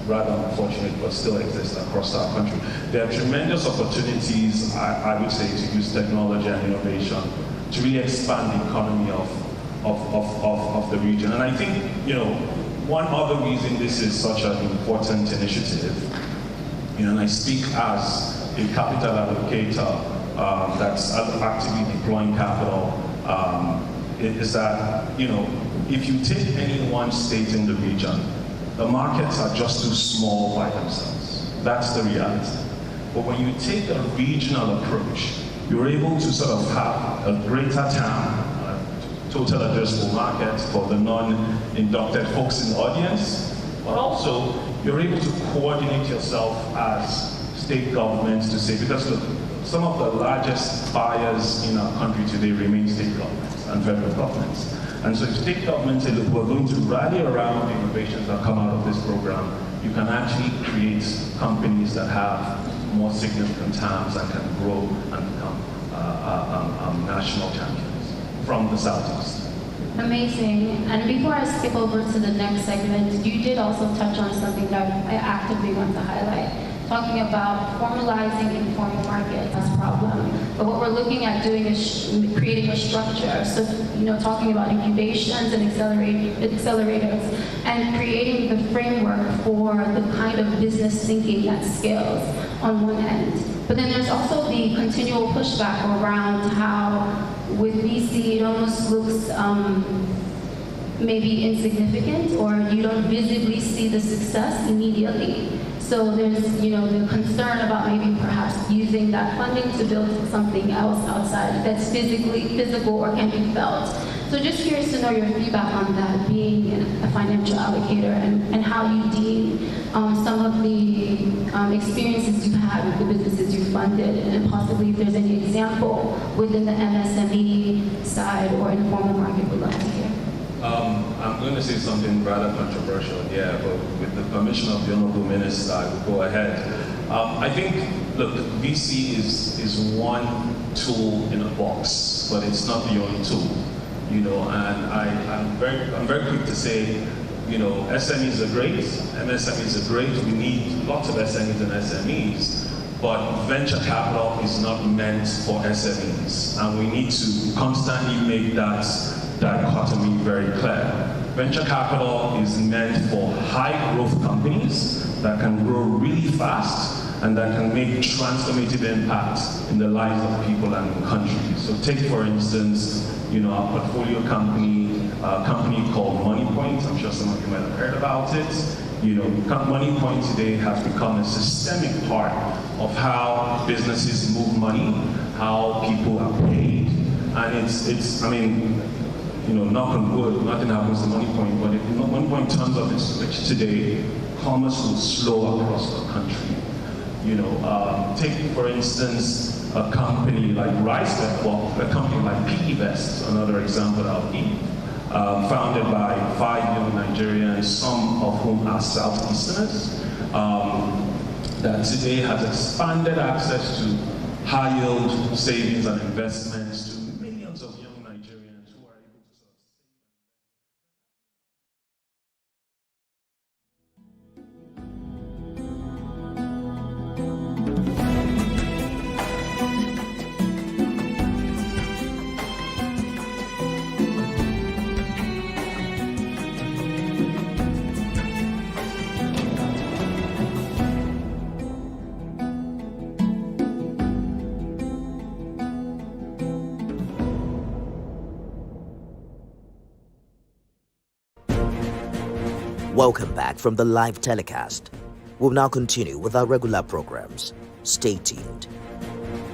rather unfortunate but still exists across our country. There are tremendous opportunities, I would say, to use technology and innovation to really expand the economy of the region. And I think, one other reason this is such an important initiative, and I speak as a capital allocator that's actively deploying capital, is that, if you take any one state in the region, the markets are just too small by themselves. That's the reality. But when you take a regional approach, you're able to sort of have a greater TAM, total addressable market for the non-inducted folks in the audience, but also you're able to coordinate yourself as state governments to say, because look, some of the largest buyers in our country today remain state governments and federal governments. And so if state governments say, look, we're going to rally around the innovations that come out of this program, you can actually create companies that have more significant TAMs and can grow and become national champions from the Southeast. Amazing. And before I skip over to the next segment, you did also touch on something that I actively want to highlight, talking about formalizing informal markets as a problem. But what we're looking at doing is creating a structure. So, talking about incubations and accelerators and creating the framework for the kind of business thinking that scales on one end. But then there's also the continual pushback around how with VC it almost looks maybe insignificant, or you don't visibly see the success immediately. So there's, the concern about maybe perhaps using that funding to build something else outside that's physical or can be felt. So just curious to know your feedback on that, being a financial allocator, and how you deem some of the experiences you've had with the businesses you funded, and possibly if there's any example within the MSME side or informal market we'd love to hear. I'm going to say something rather controversial here, but with the permission of the Honorable Minister, I will go ahead. I think, look, VC is one tool in a box, but it's not the only tool. And I'm very quick to say, SMEs are great, MSMEs are great. We need lots of SMEs and SMEs, but venture capital is not meant for SMEs, and we need to constantly make that dichotomy very clear. Venture capital is meant for high growth companies that can grow really fast and that can make transformative impact in the lives of people and countries. So take, for instance, our portfolio company, a company called MoneyPoint. I'm sure some of you might have heard about it. MoneyPoint today has become a systemic part of how businesses move money, how people are paid, and knock on wood, nothing happens to MoneyPoint, but if MoneyPoint turns off its switch today, commerce will slow across the country. Take, for instance, a company like a company like PEVest, another example that I'll give, founded by 5 young Nigerians, some of whom are Southeasterners, that today has expanded access to high-yield savings and investments to millions of young Nigerians who are able to Welcome back from the live telecast. We'll now continue with our regular programs. Stay tuned.